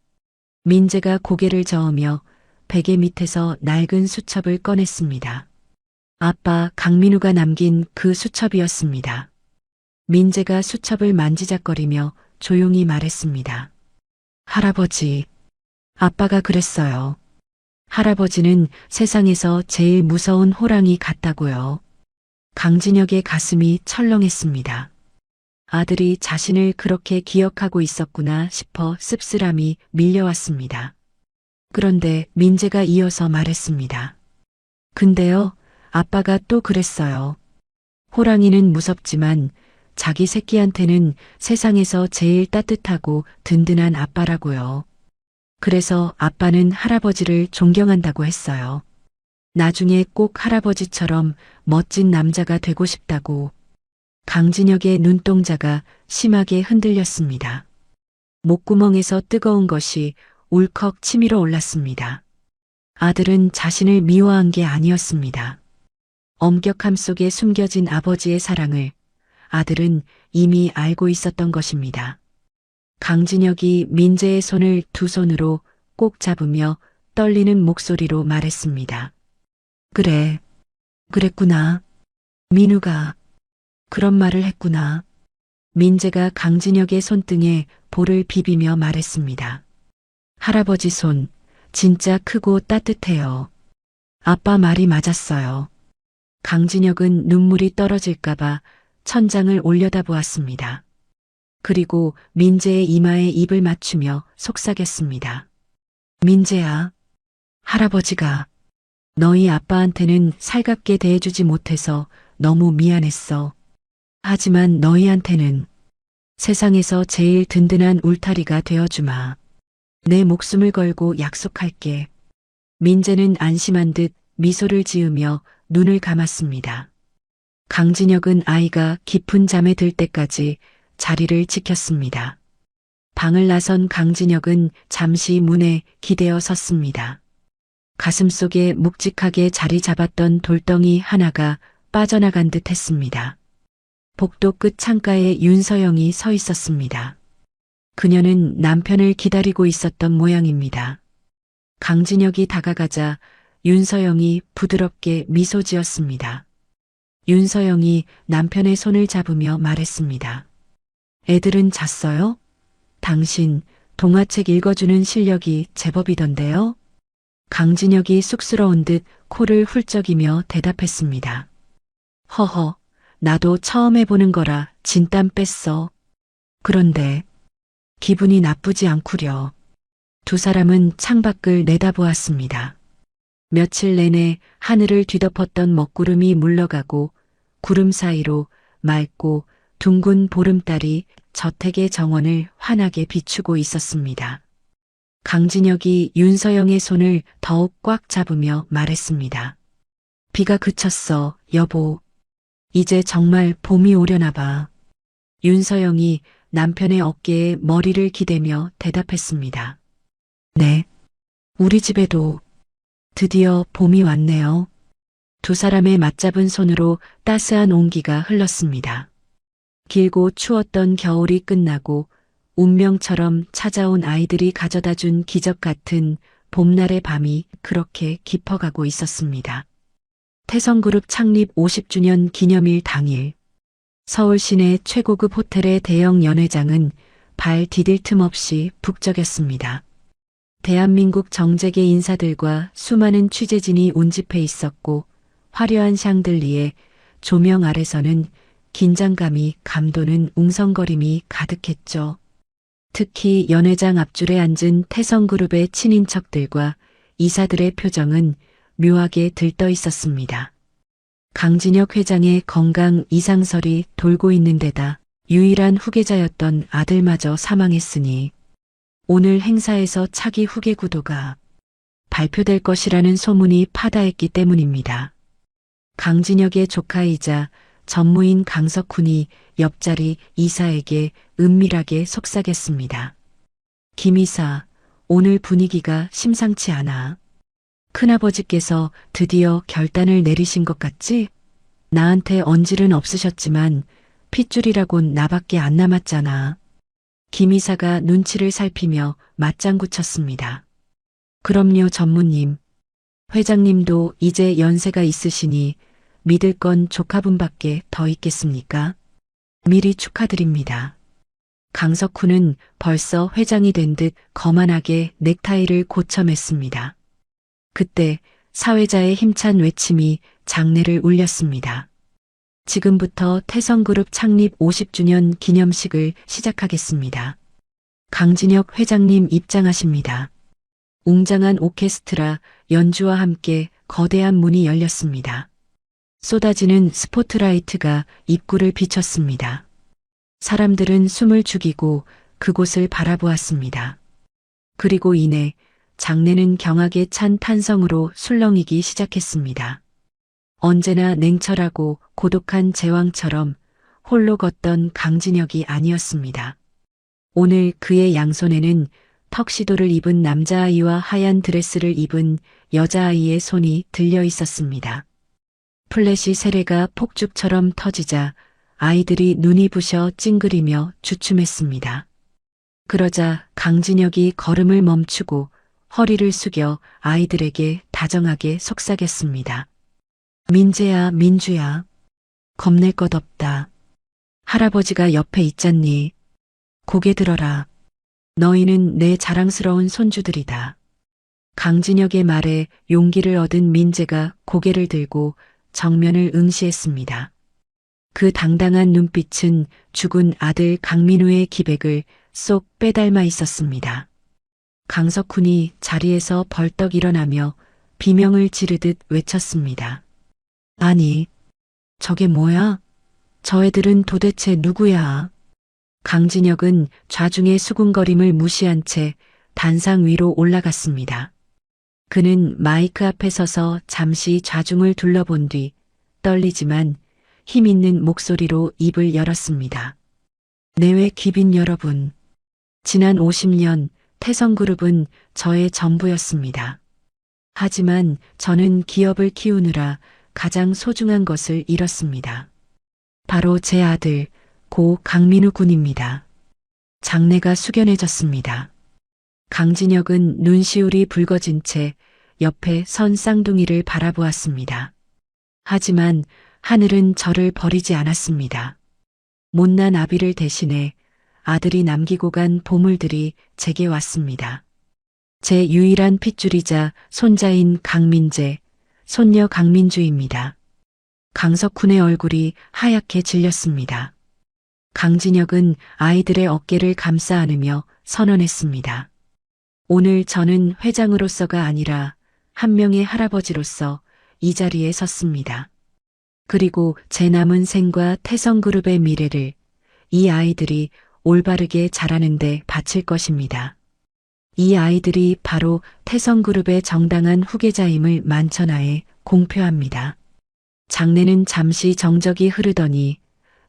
민재가 고개를 저으며 베개 밑에서 낡은 수첩을 꺼냈습니다. 아빠 강민우가 남긴 그 수첩이었습니다. 민재가 수첩을 만지작거리며 조용히 말했습니다. 할아버지, 아빠가 그랬어요. 할아버지는 세상에서 제일 무서운 호랑이 같다고요. 강진혁의 가슴이 철렁했습니다. 아들이 자신을 그렇게 기억하고 있었구나 싶어 씁쓸함이 밀려왔습니다. 그런데 민재가 이어서 말했습니다. 근데요, 아빠가 또 그랬어요. 호랑이는 무섭지만 자기 새끼한테는 세상에서 제일 따뜻하고 든든한 아빠라고요. 그래서 아빠는 할아버지를 존경한다고 했어요. 나중에 꼭 할아버지처럼 멋진 남자가 되고 싶다고. 강진혁의 눈동자가 심하게 흔들렸습니다. 목구멍에서 뜨거운 것이 울컥 치밀어 올랐습니다. 아들은 자신을 미워한 게 아니었습니다. 엄격함 속에 숨겨진 아버지의 사랑을 아들은 이미 알고 있었던 것입니다. 강진혁이 민재의 손을 두 손으로 꼭 잡으며 떨리는 목소리로 말했습니다. 그래, 그랬구나. 민우가 그런 말을 했구나. 민재가 강진혁의 손등에 볼을 비비며 말했습니다. 할아버지 손, 진짜 크고 따뜻해요. 아빠 말이 맞았어요. 강진혁은 눈물이 떨어질까봐 천장을 올려다보았습니다. 그리고 민재의 이마에 입을 맞추며 속삭였습니다. 민재야, 할아버지가 너희 아빠한테는 살갑게 대해주지 못해서 너무 미안했어. 하지만 너희한테는 세상에서 제일 든든한 울타리가 되어주마. 내 목숨을 걸고 약속할게. 민재는 안심한 듯 미소를 지으며 눈을 감았습니다. 강진혁은 아이가 깊은 잠에 들 때까지 자리를 지켰습니다. 방을 나선 강진혁은 잠시 문에 기대어 섰습니다. 가슴속에 묵직하게 자리 잡았던 돌덩이 하나가 빠져나간 듯 했습니다. 복도 끝 창가에 윤서영이 서 있었습니다. 그녀는 남편을 기다리고 있었던 모양입니다. 강진혁이 다가가자 윤서영이 부드럽게 미소 지었습니다. 윤서영이 남편의 손을 잡으며 말했습니다. 애들은 잤어요? 당신 동화책 읽어주는 실력이 제법이던데요? 강진혁이 쑥스러운 듯 코를 훌쩍이며 대답했습니다. 허허, 나도 처음 해보는 거라 진땀 뺐어. 그런데 기분이 나쁘지 않구려. 두 사람은 창밖을 내다보았습니다. 며칠 내내 하늘을 뒤덮었던 먹구름이 물러가고 구름 사이로 맑고 둥근 보름달이 저택의 정원을 환하게 비추고 있었습니다. 강진혁이 윤서영의 손을 더욱 꽉 잡으며 말했습니다. 비가 그쳤어, 여보. 이제 정말 봄이 오려나 봐. 윤서영이 남편의 어깨에 머리를 기대며 대답했습니다. 네, 우리 집에도 드디어 봄이 왔네요. 두 사람의 맞잡은 손으로 따스한 온기가 흘렀습니다. 길고 추웠던 겨울이 끝나고 운명처럼 찾아온 아이들이 가져다 준 기적 같은 봄날의 밤이 그렇게 깊어가고 있었습니다. 태성그룹 창립 50주년 기념일 당일 서울 시내 최고급 호텔의 대형 연회장은 발 디딜 틈 없이 북적였습니다. 대한민국 정재계 인사들과 수많은 취재진이 운집해 있었고 화려한 샹들리에 조명 아래서는 긴장감이 감도는 웅성거림이 가득했죠. 특히 연회장 앞줄에 앉은 태성그룹의 친인척들과 이사들의 표정은 묘하게 들떠 있었습니다. 강진혁 회장의 건강 이상설이 돌고 있는 데다 유일한 후계자였던 아들마저 사망했으니 오늘 행사에서 차기 후계 구도가 발표될 것이라는 소문이 파다했기 때문입니다. 강진혁의 조카이자 전무인 강석훈이 옆자리 이사에게 은밀하게 속삭였습니다. 김 이사, 오늘 분위기가 심상치 않아. 큰아버지께서 드디어 결단을 내리신 것 같지? 나한테 언질은 없으셨지만 핏줄이라곤 나밖에 안 남았잖아. 김 이사가 눈치를 살피며 맞장구 쳤습니다. 그럼요, 전무님. 회장님도 이제 연세가 있으시니 믿을 건 조카분밖에 더 있겠습니까? 미리 축하드립니다. 강석훈은 벌써 회장이 된 듯 거만하게 넥타이를 고쳐맸습니다. 그때 사회자의 힘찬 외침이 장내를 울렸습니다. 지금부터 태성그룹 창립 50주년 기념식을 시작하겠습니다. 강진혁 회장님 입장하십니다. 웅장한 오케스트라 연주와 함께 거대한 문이 열렸습니다. 쏟아지는 스포트라이트가 입구를 비췄습니다. 사람들은 숨을 죽이고 그곳을 바라보았습니다. 그리고 이내 장내는 경악에 찬 탄성으로 술렁이기 시작했습니다. 언제나 냉철하고 고독한 제왕처럼 홀로 걷던 강진혁이 아니었습니다. 오늘 그의 양손에는 턱시도를 입은 남자아이와 하얀 드레스를 입은 여자아이의 손이 들려 있었습니다. 플래시 세례가 폭죽처럼 터지자 아이들이 눈이 부셔 찡그리며 주춤했습니다. 그러자 강진혁이 걸음을 멈추고 허리를 숙여 아이들에게 다정하게 속삭였습니다. 민재야, 민주야. 겁낼 것 없다. 할아버지가 옆에 있잖니. 고개 들어라. 너희는 내 자랑스러운 손주들이다. 강진혁의 말에 용기를 얻은 민재가 고개를 들고 정면을 응시했습니다. 그 당당한 눈빛은 죽은 아들 강민우의 기백을 쏙 빼닮아 있었습니다. 강석훈이 자리에서 벌떡 일어나며 비명을 지르듯 외쳤습니다. 아니, 저게 뭐야? 저 애들은 도대체 누구야? 강진혁은 좌중의 수군거림을 무시한 채 단상 위로 올라갔습니다. 그는 마이크 앞에 서서 잠시 좌중을 둘러본 뒤 떨리지만 힘있는 목소리로 입을 열었습니다. 내외 귀빈 여러분, 지난 50년 태성그룹은 저의 전부였습니다. 하지만 저는 기업을 키우느라 가장 소중한 것을 잃었습니다. 바로 제 아들 고 강민우 군입니다. 장내가 숙연해졌습니다. 강진혁은 눈시울이 붉어진 채 옆에 선 쌍둥이를 바라보았습니다. 하지만 하늘은 저를 버리지 않았습니다. 못난 아비를 대신해 아들이 남기고 간 보물들이 제게 왔습니다. 제 유일한 핏줄이자 손자인 강민재, 손녀 강민주입니다. 강석훈의 얼굴이 하얗게 질렸습니다. 강진혁은 아이들의 어깨를 감싸 안으며 선언했습니다. 오늘 저는 회장으로서가 아니라 한 명의 할아버지로서 이 자리에 섰습니다. 그리고 제 남은 생과 태성그룹의 미래를 이 아이들이 올바르게 자라는데 바칠 것입니다. 이 아이들이 바로 태성그룹의 정당한 후계자임을 만천하에 공표합니다. 장내는 잠시 정적이 흐르더니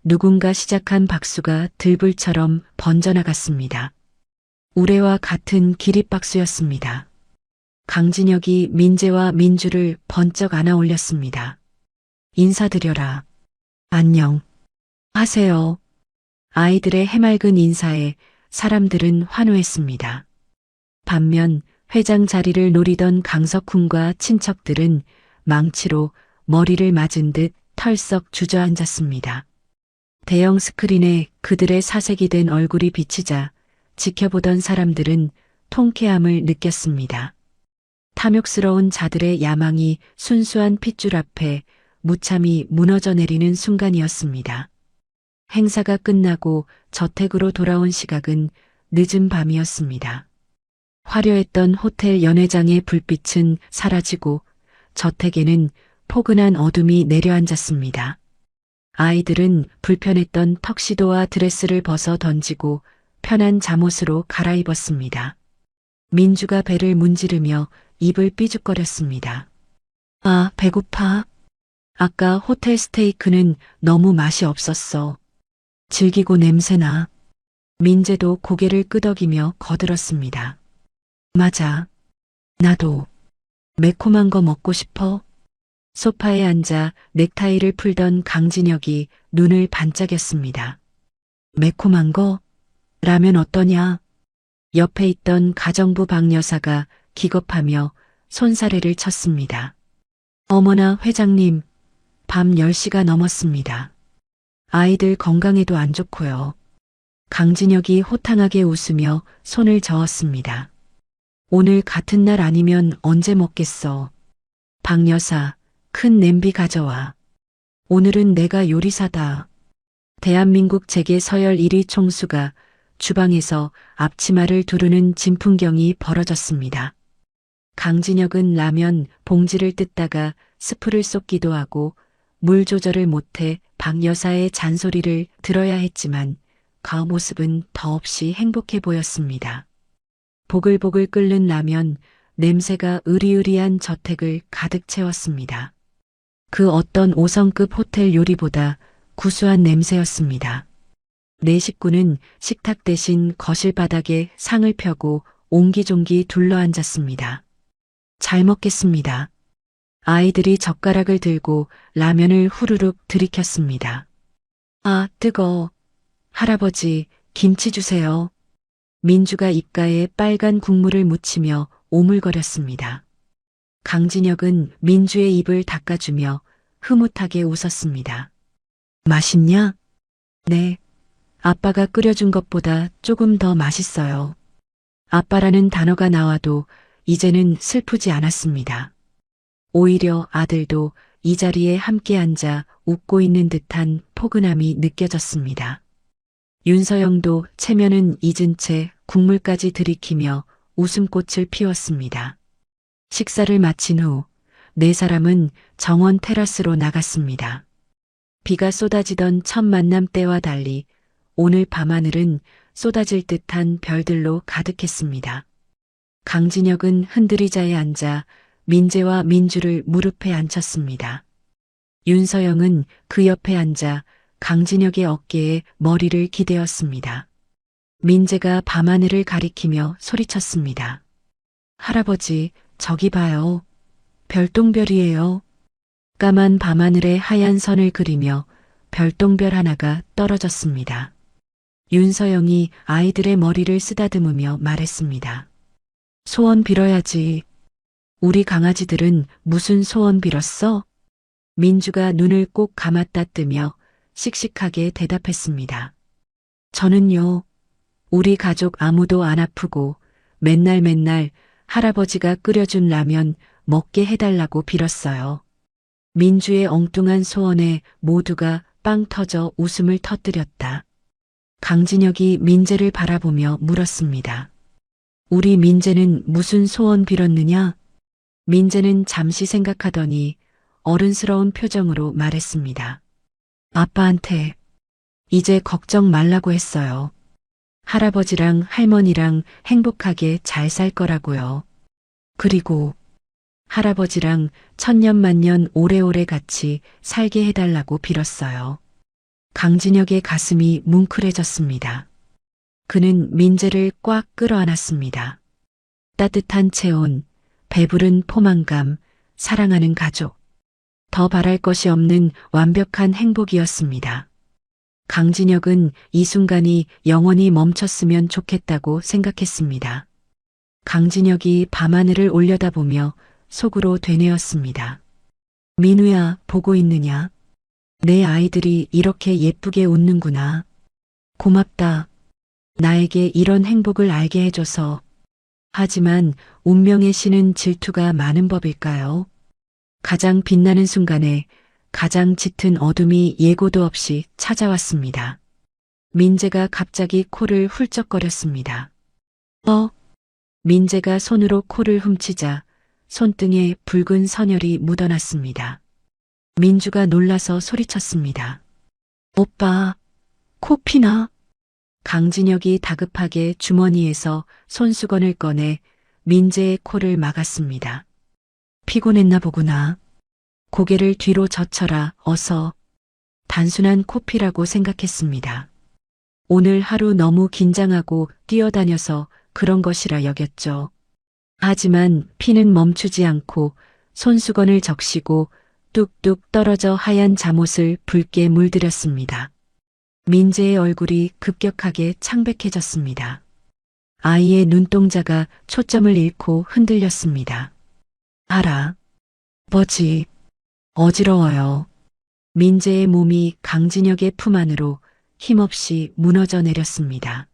누군가 시작한 박수가 들불처럼 번져나갔습니다. 우레와 같은 기립박수였습니다. 강진혁이 민재와 민주를 번쩍 안아 올렸습니다. 인사드려라. 안녕. 하세요. 아이들의 해맑은 인사에 사람들은 환호했습니다. 반면 회장 자리를 노리던 강석훈과 친척들은 망치로 머리를 맞은 듯 털썩 주저앉았습니다. 대형 스크린에 그들의 사색이 된 얼굴이 비치자 지켜보던 사람들은 통쾌함을 느꼈습니다. 탐욕스러운 자들의 야망이 순수한 핏줄 앞에 무참히 무너져 내리는 순간이었습니다. 행사가 끝나고 저택으로 돌아온 시각은 늦은 밤이었습니다. 화려했던 호텔 연회장의 불빛은 사라지고 저택에는 포근한 어둠이 내려앉았습니다. 아이들은 불편했던 턱시도와 드레스를 벗어 던지고 편한 잠옷으로 갈아입었습니다. 민주가 배를 문지르며 입을 삐죽거렸습니다. 아, 배고파. 아까 호텔 스테이크는 너무 맛이 없었어. 질기고 냄새나. 민재도 고개를 끄덕이며 거들었습니다. 맞아. 나도. 매콤한 거 먹고 싶어. 소파에 앉아 넥타이를 풀던 강진혁이 눈을 반짝였습니다. 매콤한 거? 라면 어떠냐? 옆에 있던 가정부 박 여사가 기겁하며 손사래를 쳤습니다. 어머나 회장님, 밤 10시가 넘었습니다. 아이들 건강에도 안 좋고요. 강진혁이 호탕하게 웃으며 손을 저었습니다. 오늘 같은 날 아니면 언제 먹겠어. 박 여사, 큰 냄비 가져와. 오늘은 내가 요리사다. 대한민국 재계 서열 1위 총수가 주방에서 앞치마를 두르는 진풍경이 벌어졌습니다. 강진혁은 라면 봉지를 뜯다가 스프를 쏟기도 하고 물 조절을 못해 박 여사의 잔소리를 들어야 했지만 그 모습은 더없이 행복해 보였습니다. 보글보글 끓는 라면, 냄새가 으리으리한 저택을 가득 채웠습니다. 그 어떤 5성급 호텔 요리보다 구수한 냄새였습니다. 네 식구는 식탁 대신 거실 바닥에 상을 펴고 옹기종기 둘러앉았습니다. 잘 먹겠습니다. 아이들이 젓가락을 들고 라면을 후루룩 들이켰습니다. 아, 뜨거. 할아버지, 김치 주세요. 민주가 입가에 빨간 국물을 묻히며 오물거렸습니다. 강진혁은 민주의 입을 닦아주며 흐뭇하게 웃었습니다. 맛있냐? 네. 아빠가 끓여준 것보다 조금 더 맛있어요. 아빠라는 단어가 나와도 이제는 슬프지 않았습니다. 오히려 아들도 이 자리에 함께 앉아 웃고 있는 듯한 포근함이 느껴졌습니다. 윤서영도 체면은 잊은 채 국물까지 들이키며 웃음꽃을 피웠습니다. 식사를 마친 후 네 사람은 정원 테라스로 나갔습니다. 비가 쏟아지던 첫 만남 때와 달리 오늘 밤하늘은 쏟아질 듯한 별들로 가득했습니다. 강진혁은 흔들의자에 앉아 민재와 민주를 무릎에 앉혔습니다. 윤서영은 그 옆에 앉아 강진혁의 어깨에 머리를 기대었습니다. 민재가 밤하늘을 가리키며 소리쳤습니다. 할아버지, 저기 봐요. 별똥별이에요. 까만 밤하늘에 하얀 선을 그리며 별똥별 하나가 떨어졌습니다. 윤서영이 아이들의 머리를 쓰다듬으며 말했습니다. 소원 빌어야지. 우리 강아지들은 무슨 소원 빌었어? 민주가 눈을 꼭 감았다 뜨며 씩씩하게 대답했습니다. 저는요, 우리 가족 아무도 안 아프고 맨날 할아버지가 끓여준 라면 먹게 해달라고 빌었어요. 민주의 엉뚱한 소원에 모두가 빵 터져 웃음을 터뜨렸다. 강진혁이 민재를 바라보며 물었습니다. 우리 민재는 무슨 소원 빌었느냐? 민재는 잠시 생각하더니 어른스러운 표정으로 말했습니다. 아빠한테 이제 걱정 말라고 했어요. 할아버지랑 할머니랑 행복하게 잘 살 거라고요. 그리고 할아버지랑 천년만년 오래오래 같이 살게 해달라고 빌었어요. 강진혁의 가슴이 뭉클해졌습니다. 그는 민재를 꽉 끌어안았습니다. 따뜻한 체온, 배부른 포만감, 사랑하는 가족. 더 바랄 것이 없는 완벽한 행복이었습니다. 강진혁은 이 순간이 영원히 멈췄으면 좋겠다고 생각했습니다. 강진혁이 밤하늘을 올려다보며 속으로 되뇌었습니다. 민우야, 보고 있느냐? 내 아이들이 이렇게 예쁘게 웃는구나. 고맙다. 나에게 이런 행복을 알게 해줘서. 하지만 운명의 신은 질투가 많은 법일까요? 가장 빛나는 순간에 가장 짙은 어둠이 예고도 없이 찾아왔습니다. 민재가 갑자기 코를 훌쩍거렸습니다. 민재가 손으로 코를 훔치자 손등에 붉은 선혈이 묻어났습니다. 민주가 놀라서 소리쳤습니다. 오빠, 코 피나? 강진혁이 다급하게 주머니에서 손수건을 꺼내 민재의 코를 막았습니다. 피곤했나 보구나. 고개를 뒤로 젖혀라, 어서. 단순한 코피라고 생각했습니다. 오늘 하루 너무 긴장하고 뛰어다녀서 그런 것이라 여겼죠. 하지만 피는 멈추지 않고 손수건을 적시고 뚝뚝 떨어져 하얀 잠옷을 붉게 물들였습니다. 민재의 얼굴이 급격하게 창백해졌습니다. 아이의 눈동자가 초점을 잃고 흔들렸습니다. 알아. 뭐지? 어지러워요. 민재의 몸이 강진혁의 품 안으로 힘없이 무너져 내렸습니다.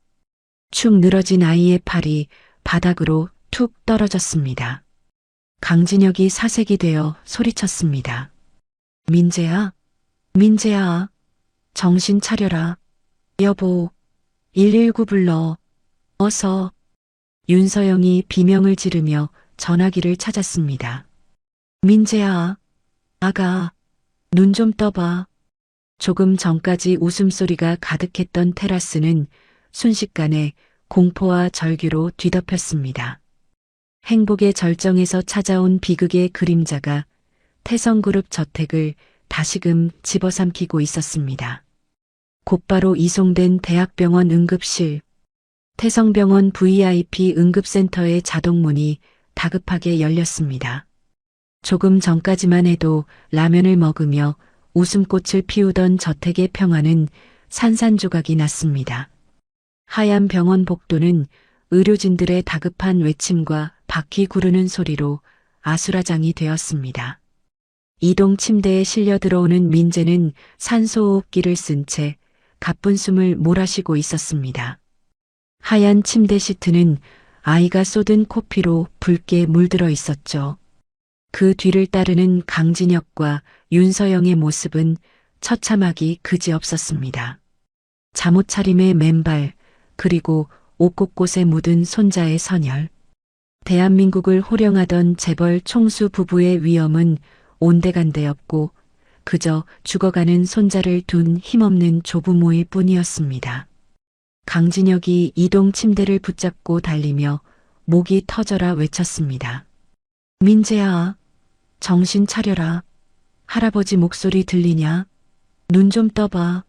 축 늘어진 아이의 팔이 바닥으로 툭 떨어졌습니다. 강진혁이 사색이 되어 소리쳤습니다. 민재야, 민재야, 정신 차려라. 여보, 119 불러. 어서. 윤서영이 비명을 지르며 전화기를 찾았습니다. 민재야, 아가, 눈 좀 떠봐. 조금 전까지 웃음소리가 가득했던 테라스는 순식간에 공포와 절규로 뒤덮였습니다. 행복의 절정에서 찾아온 비극의 그림자가 태성그룹 저택을 다시금 집어삼키고 있었습니다. 곧바로 이송된 대학병원 응급실, 태성병원 VIP 응급센터의 자동문이 다급하게 열렸습니다. 조금 전까지만 해도 라면을 먹으며 웃음꽃을 피우던 저택의 평화는 산산조각이 났습니다. 하얀 병원 복도는 의료진들의 다급한 외침과 바퀴 구르는 소리로 아수라장이 되었습니다. 이동 침대에 실려 들어오는 민재는 산소호흡기를 쓴 채 가쁜 숨을 몰아쉬고 있었습니다. 하얀 침대 시트는 아이가 쏟은 코피로 붉게 물들어 있었죠. 그 뒤를 따르는 강진혁과 윤서영의 모습은 처참하기 그지없었습니다. 잠옷 차림의 맨발, 그리고 옷곳곳에 묻은 손자의 선열. 대한민국을 호령하던 재벌 총수 부부의 위엄은 온데간데없고 그저 죽어가는 손자를 둔 힘없는 조부모일 뿐이었습니다. 강진혁이 이동 침대를 붙잡고 달리며 목이 터져라 외쳤습니다. 민재야, 정신 차려라. 할아버지 목소리 들리냐? 눈 좀 떠봐.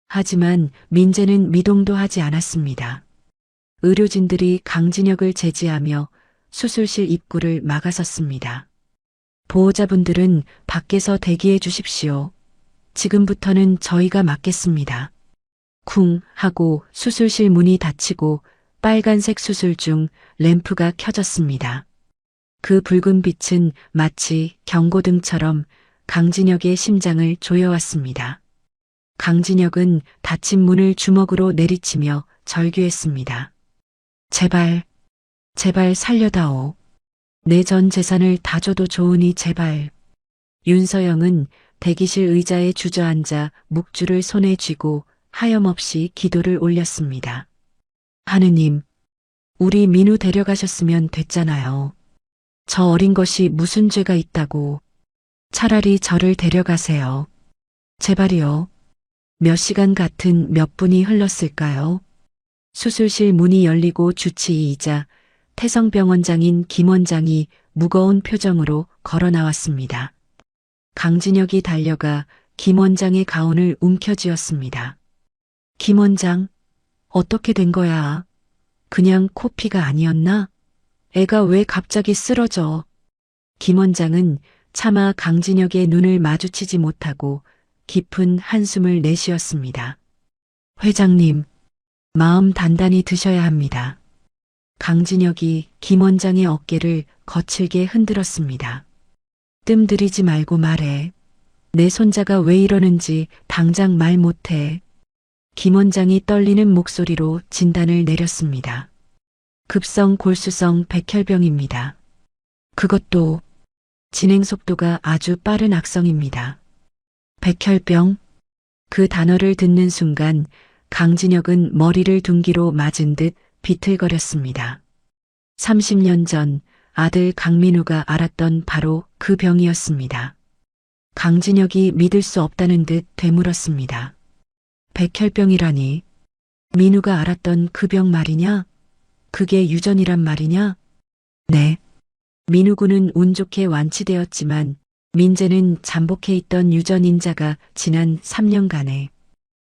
하지만 민재는 미동도 하지 않았습니다. 의료진들이 강진혁을 제지하며 수술실 입구를 막아섰습니다. 보호자분들은 밖에서 대기해 주십시오. 지금부터는 저희가 맡겠습니다. 쿵 하고 수술실 문이 닫히고 빨간색 수술 중 램프가 켜졌습니다. 그 붉은 빛은 마치 경고등처럼 강진혁의 심장을 조여왔습니다. 강진혁은 닫힌 문을 주먹으로 내리치며 절규했습니다. 제발, 제발 살려다오. 내 전 재산을 다 줘도 좋으니 제발. 윤서영은 대기실 의자에 주저앉아 묵주를 손에 쥐고 하염없이 기도를 올렸습니다. 하느님, 우리 민우 데려가셨으면 됐잖아요. 저 어린 것이 무슨 죄가 있다고. 차라리 저를 데려가세요. 제발이요. 몇 시간 같은 몇 분이 흘렀을까요? 수술실 문이 열리고 주치의이자 태성병원장인 김 원장이 무거운 표정으로 걸어 나왔습니다. 강진혁이 달려가 김 원장의 가운을 움켜쥐었습니다. 김 원장, 어떻게 된 거야? 그냥 코피가 아니었나? 애가 왜 갑자기 쓰러져? 김 원장은 차마 강진혁의 눈을 마주치지 못하고 깊은 한숨을 내쉬었습니다. 회장님, 마음 단단히 드셔야 합니다. 강진혁이 김 원장의 어깨를 거칠게 흔들었습니다. 뜸 들이지 말고 말해. 내 손자가 왜 이러는지 당장 말 못해. 김 원장이 떨리는 목소리로 진단을 내렸습니다. 급성 골수성 백혈병입니다. 그것도 진행 속도가 아주 빠른 악성입니다. 백혈병? 그 단어를 듣는 순간 강진혁은 머리를 둔기로 맞은 듯 비틀거렸습니다. 30년 전 아들 강민우가 앓았던 바로 그 병이었습니다. 강진혁이 믿을 수 없다는 듯 되물었습니다. 백혈병이라니? 민우가 앓았던 그 병 말이냐? 그게 유전이란 말이냐? 네. 민우군은 운 좋게 완치되었지만 민재는 잠복해 있던 유전 인자가 지난 3년간의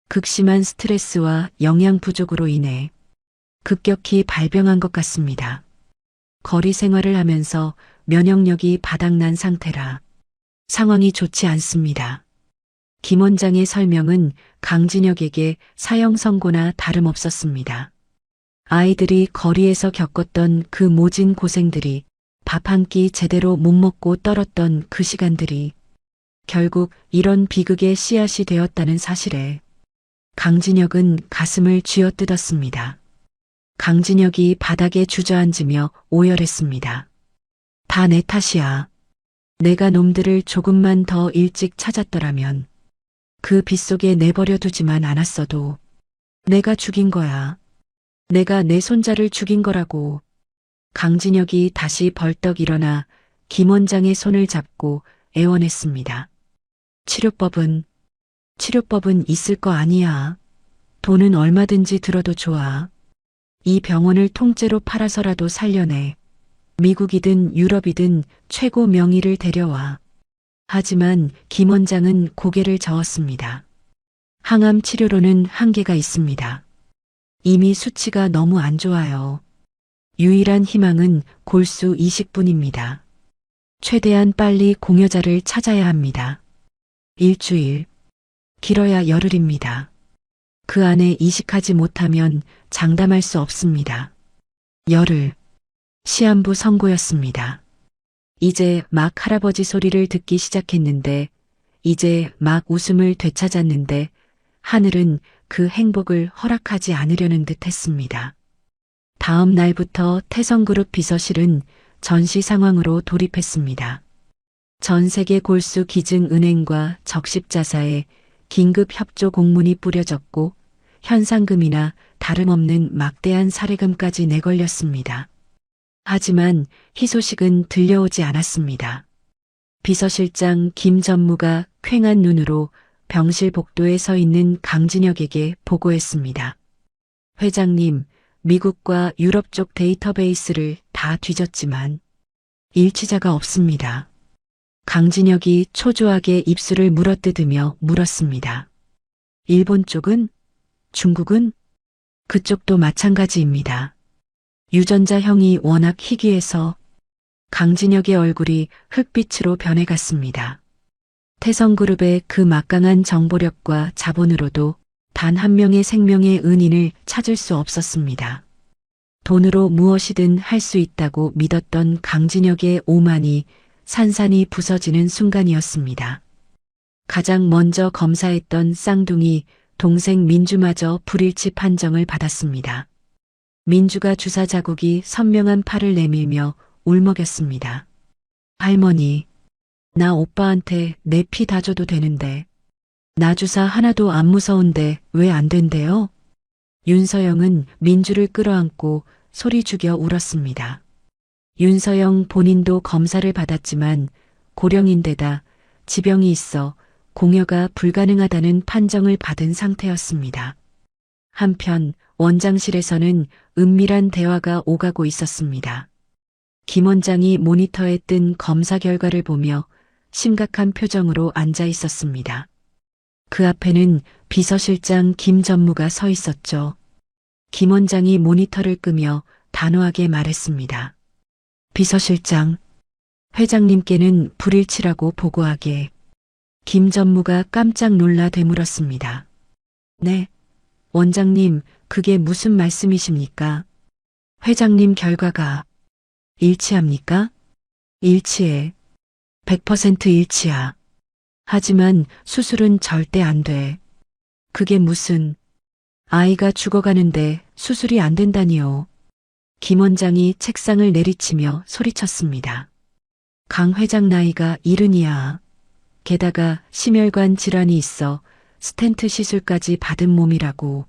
극심한 스트레스와 영양 부족으로 인해 급격히 발병한 것 같습니다. 거리 생활을 하면서 면역력이 바닥난 상태라 상황이 좋지 않습니다. 김 원장의 설명은 강진혁에게 사형 선고나 다름없었습니다. 아이들이 거리에서 겪었던 그 모진 고생들이 밥 한 끼 제대로 못 먹고 떨었던 그 시간들이 결국 이런 비극의 씨앗이 되었다는 사실에 강진혁은 가슴을 쥐어뜯었습니다. 강진혁이 바닥에 주저앉으며 오열했습니다. 다 내 탓이야. 내가 놈들을 조금만 더 일찍 찾았더라면 그 빗속에 내버려 두지만 않았어도 내가 죽인 거야. 내가 내 손자를 죽인 거라고. 강진혁이 다시 벌떡 일어나 김 원장의 손을 잡고 애원했습니다. 치료법은 있을 거 아니야. 돈은 얼마든지 들어도 좋아. 이 병원을 통째로 팔아서라도 살려내. 미국이든 유럽이든 최고 명의를 데려와. 하지만 김 원장은 고개를 저었습니다. 항암 치료로는 한계가 있습니다. 이미 수치가 너무 안 좋아요. 유일한 희망은 골수 이식뿐입니다. 최대한 빨리 공여자를 찾아야 합니다. 일주일, 길어야 열흘입니다. 그 안에 이식하지 못하면 장담할 수 없습니다. 열흘, 시한부 선고였습니다. 이제 막 할아버지 소리를 듣기 시작했는데, 이제 막 웃음을 되찾았는데, 하늘은 그 행복을 허락하지 않으려는 듯 했습니다. 다음 날부터 태성그룹 비서실은 전시 상황으로 돌입했습니다. 전 세계 골수 기증 은행과 적십자사에 긴급 협조 공문이 뿌려졌고 현상금이나 다름없는 막대한 사례금까지 내걸렸습니다. 하지만 희소식은 들려오지 않았습니다. 비서실장 김 전무가 퀭한 눈으로 병실 복도에 서 있는 강진혁에게 보고했습니다. 회장님, 미국과 유럽 쪽 데이터베이스를 다 뒤졌지만 일치자가 없습니다. 강진혁이 초조하게 입술을 물어뜯으며 물었습니다. 일본 쪽은? 중국은? 그쪽도 마찬가지입니다. 유전자 형이 워낙 희귀해서 강진혁의 얼굴이 흑빛으로 변해갔습니다. 태성그룹의 그 막강한 정보력과 자본으로도 단 한 명의 생명의 은인을 찾을 수 없었습니다. 돈으로 무엇이든 할 수 있다고 믿었던 강진혁의 오만이 산산이 부서지는 순간이었습니다. 가장 먼저 검사했던 쌍둥이 동생 민주마저 불일치 판정을 받았습니다. 민주가 주사 자국이 선명한 팔을 내밀며 울먹였습니다. 할머니, 나 오빠한테 내 피 다 줘도 되는데 나 주사 하나도 안 무서운데 왜 안 된대요? 윤서영은 민주를 끌어안고 소리 죽여 울었습니다. 윤서영 본인도 검사를 받았지만 고령인데다 지병이 있어 공여가 불가능하다는 판정을 받은 상태였습니다. 한편 원장실에서는 은밀한 대화가 오가고 있었습니다. 김 원장이 모니터에 뜬 검사 결과를 보며 심각한 표정으로 앉아 있었습니다. 그 앞에는 비서실장 김 전무가 서 있었죠. 김 원장이 모니터를 끄며 단호하게 말했습니다. 비서실장, 회장님께는 불일치라고 보고하게. 김 전무가 깜짝 놀라 되물었습니다. 네, 원장님, 그게 무슨 말씀이십니까? 회장님 결과가 일치합니까? 일치해. 100% 일치야. 하지만 수술은 절대 안 돼. 그게 무슨, 아이가 죽어가는데 수술이 안 된다니요. 김 원장이 책상을 내리치며 소리쳤습니다. 강 회장 나이가 70이야. 게다가 심혈관 질환이 있어 스텐트 시술까지 받은 몸이라고.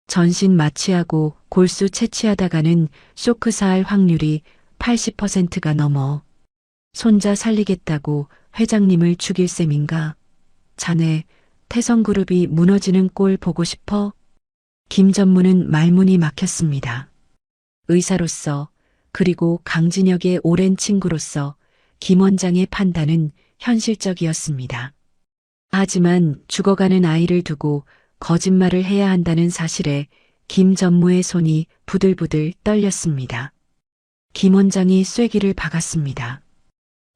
전신 마취하고 골수 채취하다가는 쇼크 사할 확률이 80%가 넘어. 손자 살리겠다고 회장님을 죽일 셈인가? 자네 태성그룹이 무너지는 꼴 보고 싶어? 김 전무는 말문이 막혔습니다. 의사로서 그리고 강진혁의 오랜 친구로서 김 원장의 판단은 현실적이었습니다. 하지만 죽어가는 아이를 두고 거짓말을 해야 한다는 사실에 김 전무의 손이 부들부들 떨렸습니다. 김 원장이 쐐기를 박았습니다.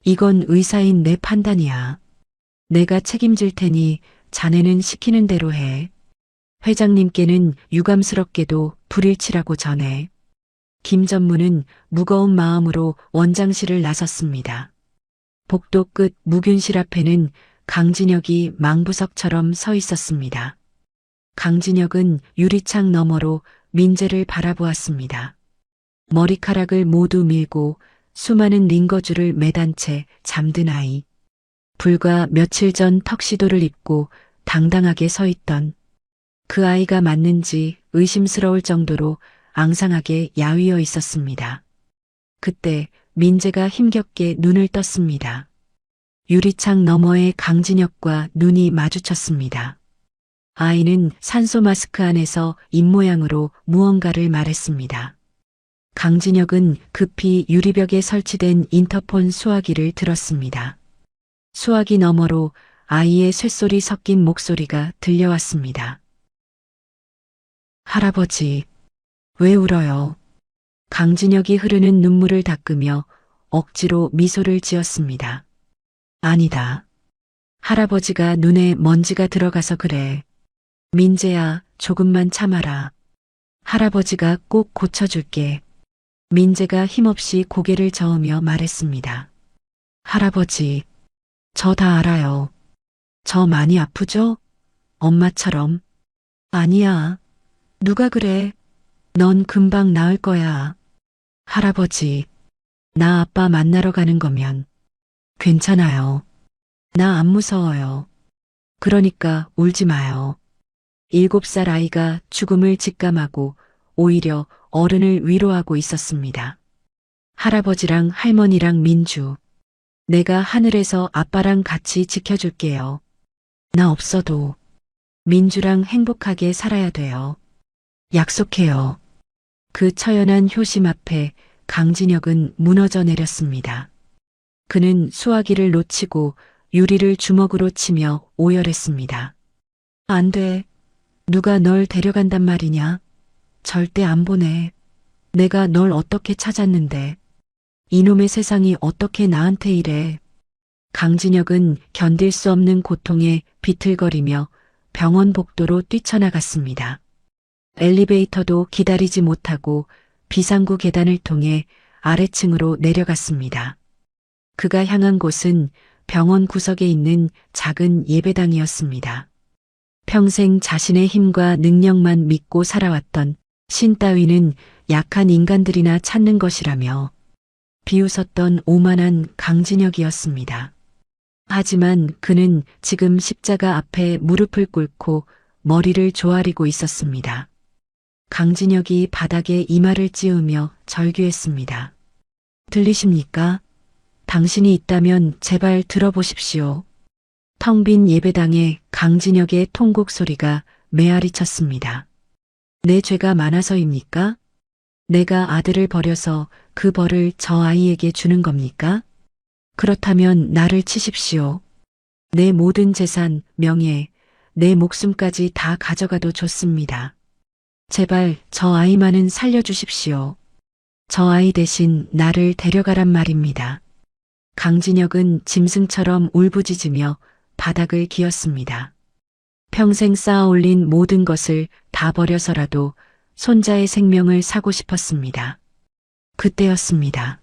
이건 의사인 내 판단이야. 내가 책임질 테니 자네는 시키는 대로 해. 회장님께는 유감스럽게도 불일치라고 전해. 김 전무는 무거운 마음으로 원장실을 나섰습니다. 복도 끝 무균실 앞에는 강진혁이 망부석처럼 서 있었습니다. 강진혁은 유리창 너머로 민재를 바라보았습니다. 머리카락을 모두 밀고 수많은 링거줄을 매단 채 잠든 아이. 불과 며칠 전 턱시도를 입고 당당하게 서 있던 그 아이가 맞는지 의심스러울 정도로 앙상하게 야위어 있었습니다. 그때 민재가 힘겹게 눈을 떴습니다. 유리창 너머에 강진혁과 눈이 마주쳤습니다. 아이는 산소 마스크 안에서 입모양으로 무언가를 말했습니다. 강진혁은 급히 유리벽에 설치된 인터폰 수화기를 들었습니다. 수화기 너머로 아이의 쇳소리 섞인 목소리가 들려왔습니다. 할아버지, 왜 울어요? 강진혁이 흐르는 눈물을 닦으며 억지로 미소를 지었습니다. 아니다. 할아버지가 눈에 먼지가 들어가서 그래. 민재야, 조금만 참아라. 할아버지가 꼭 고쳐줄게. 민재가 힘없이 고개를 저으며 말했습니다. 할아버지, 저 다 알아요. 저 많이 아프죠? 엄마처럼. 아니야. 누가 그래? 넌 금방 나을 거야. 할아버지, 나 아빠 만나러 가는 거면 괜찮아요. 나 안 무서워요. 그러니까 울지 마요. 7살 아이가 죽음을 직감하고 오히려 어른을 위로하고 있었습니다. 할아버지랑 할머니랑 민주, 내가 하늘에서 아빠랑 같이 지켜줄게요. 나 없어도 민주랑 행복하게 살아야 돼요. 약속해요. 그 처연한 효심 앞에 강진혁은 무너져 내렸습니다. 그는 수화기를 놓치고 유리를 주먹으로 치며 오열했습니다. 안 돼. 누가 널 데려간단 말이냐? 절대 안 보내. 내가 널 어떻게 찾았는데. 이놈의 세상이 어떻게 나한테 이래. 강진혁은 견딜 수 없는 고통에 비틀거리며 병원 복도로 뛰쳐나갔습니다. 엘리베이터도 기다리지 못하고 비상구 계단을 통해 아래층으로 내려갔습니다. 그가 향한 곳은 병원 구석에 있는 작은 예배당이었습니다. 평생 자신의 힘과 능력만 믿고 살아왔던 신 따위는 약한 인간들이나 찾는 것이라며 비웃었던 오만한 강진혁이었습니다. 하지만 그는 지금 십자가 앞에 무릎을 꿇고 머리를 조아리고 있었습니다. 강진혁이 바닥에 이마를 찌우며 절규했습니다. 들리십니까? 당신이 있다면 제발 들어보십시오. 텅 빈 예배당에 강진혁의 통곡 소리가 메아리 쳤습니다. 내 죄가 많아서입니까? 내가 아들을 버려서 그 벌을 저 아이에게 주는 겁니까? 그렇다면 나를 치십시오. 내 모든 재산, 명예, 내 목숨까지 다 가져가도 좋습니다. 제발 저 아이만은 살려주십시오. 저 아이 대신 나를 데려가란 말입니다. 강진혁은 짐승처럼 울부짖으며 바닥을 기었습니다. 평생 쌓아올린 모든 것을 다 버려서라도 손자의 생명을 사고 싶었습니다. 그때였습니다.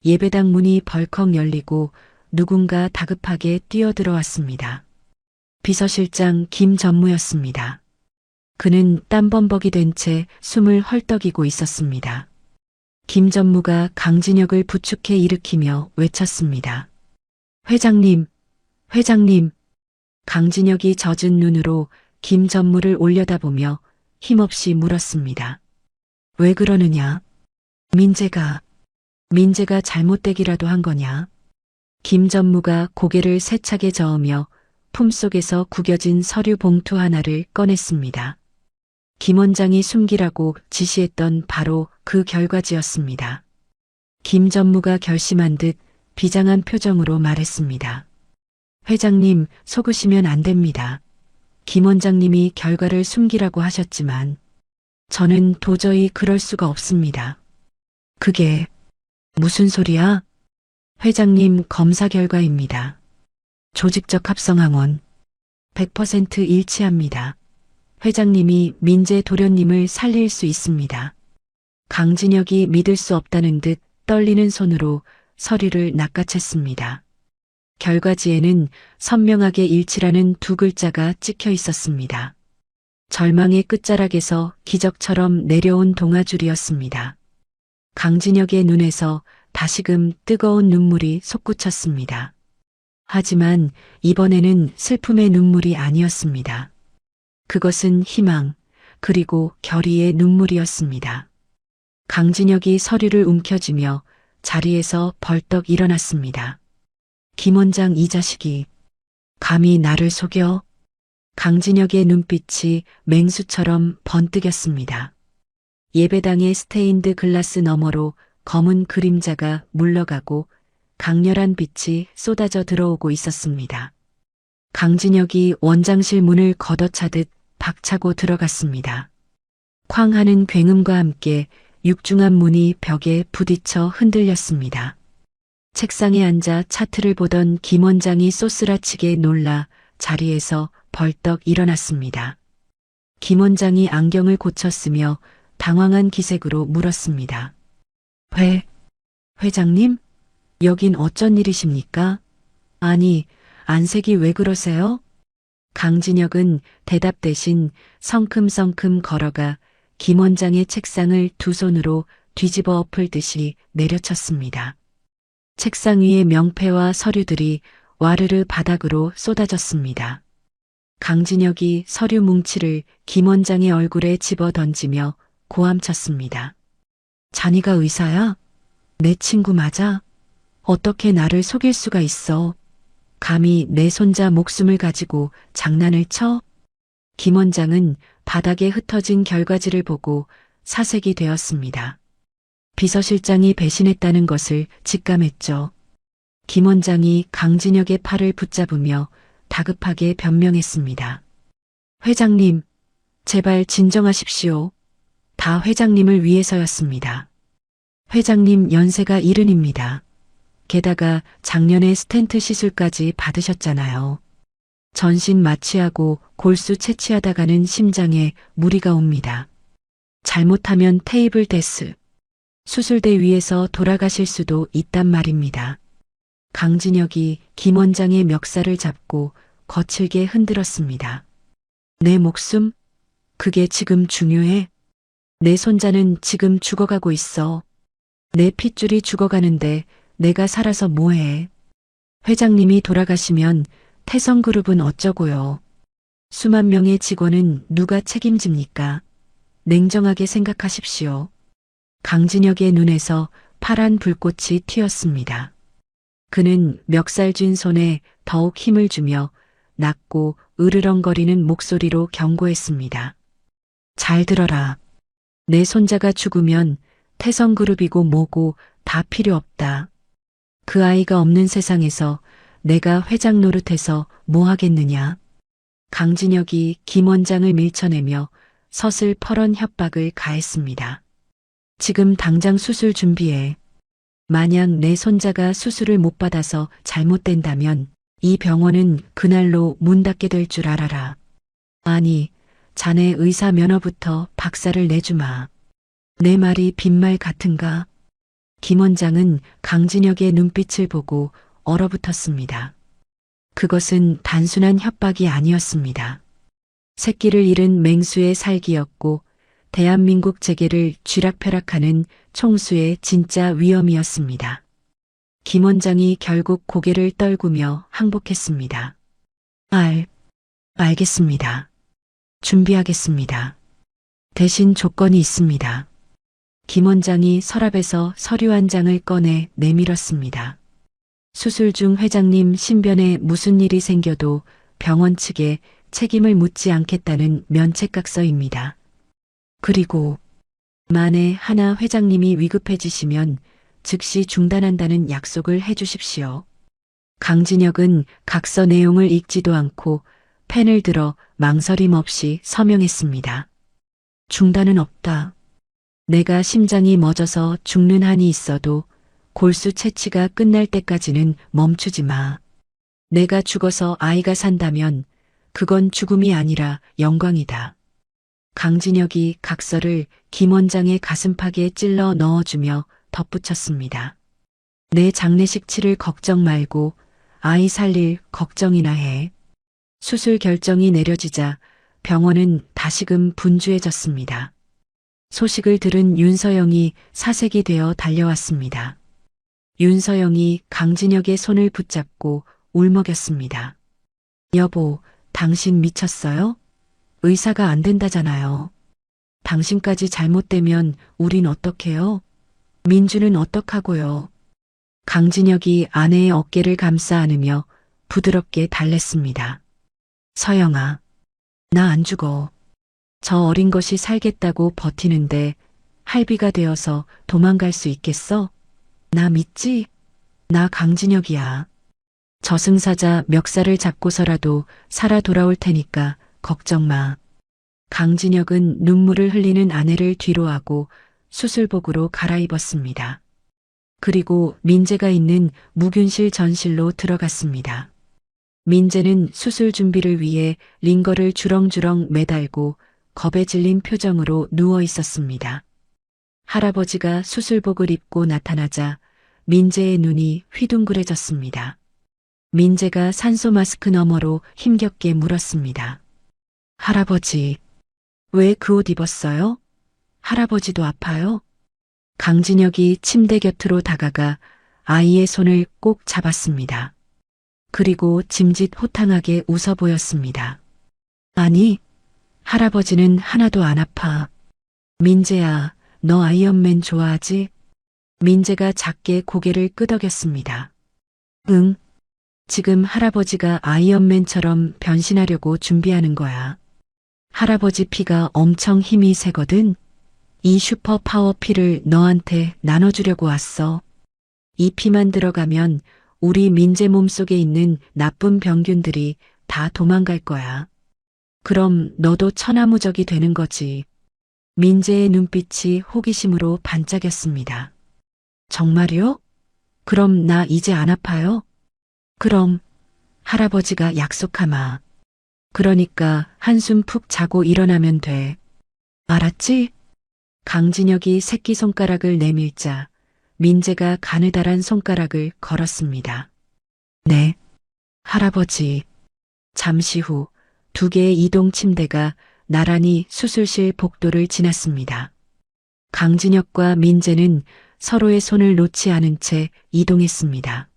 예배당 문이 벌컥 열리고 누군가 다급하게 뛰어들어왔습니다. 비서실장 김전무였습니다. 그는 땀범벅이 된 채 숨을 헐떡이고 있었습니다. 김전무가 강진혁을 부축해 일으키며 외쳤습니다. 회장님, 회장님. 강진혁이 젖은 눈으로 김전무를 올려다보며 힘없이 물었습니다. 왜 그러느냐? 민재가 잘못되기라도 한 거냐? 김전무가 고개를 세차게 저으며 품속에서 구겨진 서류 봉투 하나를 꺼냈습니다. 김 원장이 숨기라고 지시했던 바로 그 결과지였습니다. 김 전무가 결심한 듯 비장한 표정으로 말했습니다. 회장님, 속으시면 안 됩니다. 김 원장님이 결과를 숨기라고 하셨지만 저는 도저히 그럴 수가 없습니다. 그게 무슨 소리야? 회장님, 검사 결과입니다. 조직적 합성항원 100% 일치합니다. 회장님이 민재 도련님을 살릴 수 있습니다. 강진혁이 믿을 수 없다는 듯 떨리는 손으로 서류를 낚아챘습니다. 결과지에는 선명하게 일치라는 두 글자가 찍혀 있었습니다. 절망의 끝자락에서 기적처럼 내려온 동아줄이었습니다. 강진혁의 눈에서 다시금 뜨거운 눈물이 솟구쳤습니다. 하지만 이번에는 슬픔의 눈물이 아니었습니다. 그것은 희망, 그리고 결의의 눈물이었습니다. 강진혁이 서류를 움켜쥐며 자리에서 벌떡 일어났습니다. 김 원장 이 자식이 감히 나를 속여? 강진혁의 눈빛이 맹수처럼 번뜩였습니다. 예배당의 스테인드 글라스 너머로 검은 그림자가 물러가고 강렬한 빛이 쏟아져 들어오고 있었습니다. 강진혁이 원장실 문을 걷어차듯 박차고 들어갔습니다. 쾅 하는 굉음과 함께 육중한 문이 벽에 부딪혀 흔들렸습니다. 책상에 앉아 차트를 보던 김 원장이 쏘스라치게 놀라 자리에서 벌떡 일어났습니다. 김 원장이 안경을 고쳤으며 당황한 기색으로 물었습니다. 회장님? 여긴 어쩐 일이십니까? 아니, 안색이 왜 그러세요? 강진혁은 대답 대신 성큼성큼 걸어가 김 원장의 책상을 두 손으로 뒤집어 엎을 듯이 내려쳤습니다. 책상 위의 명패와 서류들이 와르르 바닥으로 쏟아졌습니다. 강진혁이 서류 뭉치를 김 원장의 얼굴에 집어 던지며 고함쳤습니다. 자네가 의사야? 내 친구 맞아? 어떻게 나를 속일 수가 있어? 감히 내 손자 목숨을 가지고 장난을 쳐? 김 원장은 바닥에 흩어진 결과지를 보고 사색이 되었습니다. 비서실장이 배신했다는 것을 직감했죠. 김 원장이 강진혁의 팔을 붙잡으며 다급하게 변명했습니다. 회장님, 제발 진정하십시오. 다 회장님을 위해서였습니다. 회장님 연세가 70입니다. 게다가 작년에 스텐트 시술까지 받으셨잖아요. 전신 마취하고 골수 채취하다가는 심장에 무리가 옵니다. 잘못하면 테이블 데스, 수술대 위에서 돌아가실 수도 있단 말입니다. 강진혁이 김 원장의 멱살을 잡고 거칠게 흔들었습니다. 내 목숨? 그게 지금 중요해? 내 손자는 지금 죽어가고 있어. 내 핏줄이 죽어가는데 내가 살아서 뭐해? 회장님이 돌아가시면 태성그룹은 어쩌고요? 수만 명의 직원은 누가 책임집니까? 냉정하게 생각하십시오. 강진혁의 눈에서 파란 불꽃이 튀었습니다. 그는 멱살 쥔 손에 더욱 힘을 주며 낮고 으르렁거리는 목소리로 경고했습니다. 잘 들어라. 내 손자가 죽으면 태성그룹이고 뭐고 다 필요 없다. 그 아이가 없는 세상에서 내가 회장 노릇해서 뭐 하겠느냐. 강진혁이 김 원장을 밀쳐내며 서슬퍼런 협박을 가했습니다. 지금 당장 수술 준비해. 만약 내 손자가 수술을 못 받아서 잘못된다면 이 병원은 그날로 문 닫게 될 줄 알아라. 아니, 자네 의사 면허부터 박살을 내주마. 내 말이 빈말 같은가? 김 원장은 강진혁의 눈빛을 보고 얼어붙었습니다. 그것은 단순한 협박이 아니었습니다. 새끼를 잃은 맹수의 살기였고 대한민국 재계를 쥐락펴락하는 총수의 진짜 위험이었습니다. 김 원장이 결국 고개를 떨구며 항복했습니다. 알겠습니다. 준비하겠습니다. 대신 조건이 있습니다. 김 원장이 서랍에서 서류 한 장을 꺼내 내밀었습니다. 수술 중 회장님 신변에 무슨 일이 생겨도 병원 측에 책임을 묻지 않겠다는 면책각서입니다. 그리고 만에 하나 회장님이 위급해지시면 즉시 중단한다는 약속을 해주십시오. 강진혁은 각서 내용을 읽지도 않고 펜을 들어 망설임 없이 서명했습니다. 중단은 없다. 내가 심장이 멎어서 죽는 한이 있어도 골수 채취가 끝날 때까지는 멈추지 마. 내가 죽어서 아이가 산다면 그건 죽음이 아니라 영광이다. 강진혁이 각서를 김 원장의 가슴팍에 찔러 넣어주며 덧붙였습니다. 내 장례식 치를 걱정 말고 아이 살릴 걱정이나 해. 수술 결정이 내려지자 병원은 다시금 분주해졌습니다. 소식을 들은 윤서영이 사색이 되어 달려왔습니다. 윤서영이 강진혁의 손을 붙잡고 울먹였습니다. 여보, 당신 미쳤어요? 의사가 안 된다잖아요. 당신까지 잘못되면 우린 어떡해요? 민주는 어떡하고요? 강진혁이 아내의 어깨를 감싸 안으며 부드럽게 달랬습니다. 서영아, 나 안 죽어. 저 어린 것이 살겠다고 버티는데 할비가 되어서 도망갈 수 있겠어? 나 믿지? 나 강진혁이야. 저승사자 멱살을 잡고서라도 살아 돌아올 테니까 걱정 마. 강진혁은 눈물을 흘리는 아내를 뒤로하고 수술복으로 갈아입었습니다. 그리고 민재가 있는 무균실 전실로 들어갔습니다. 민재는 수술 준비를 위해 링거를 주렁주렁 매달고 겁에 질린 표정으로 누워 있었습니다. 할아버지가 수술복을 입고 나타나자 민재의 눈이 휘둥그레졌습니다. 민재가 산소 마스크 너머로 힘겹게 물었습니다. 할아버지, 왜 그 옷 입었어요? 할아버지도 아파요? 강진혁이 침대 곁으로 다가가 아이의 손을 꼭 잡았습니다. 그리고 짐짓 호탕하게 웃어 보였습니다. 아니, 할아버지는 하나도 안 아파. 민재야, 너 아이언맨 좋아하지? 민재가 작게 고개를 끄덕였습니다. 응, 지금 할아버지가 아이언맨처럼 변신하려고 준비하는 거야. 할아버지 피가 엄청 힘이 세거든. 이 슈퍼 파워 피를 너한테 나눠주려고 왔어. 이 피만 들어가면 우리 민재 몸속에 있는 나쁜 병균들이 다 도망갈 거야. 그럼 너도 천하무적이 되는 거지. 민재의 눈빛이 호기심으로 반짝였습니다. 정말요? 그럼 나 이제 안 아파요? 그럼 할아버지가 약속하마. 그러니까 한숨 푹 자고 일어나면 돼. 알았지? 강진혁이 새끼손가락을 내밀자 민재가 가느다란 손가락을 걸었습니다. 네, 할아버지. 잠시 후 두 개의 이동 침대가 나란히 수술실 복도를 지났습니다. 강진혁과 민재는 서로의 손을 놓지 않은 채 이동했습니다.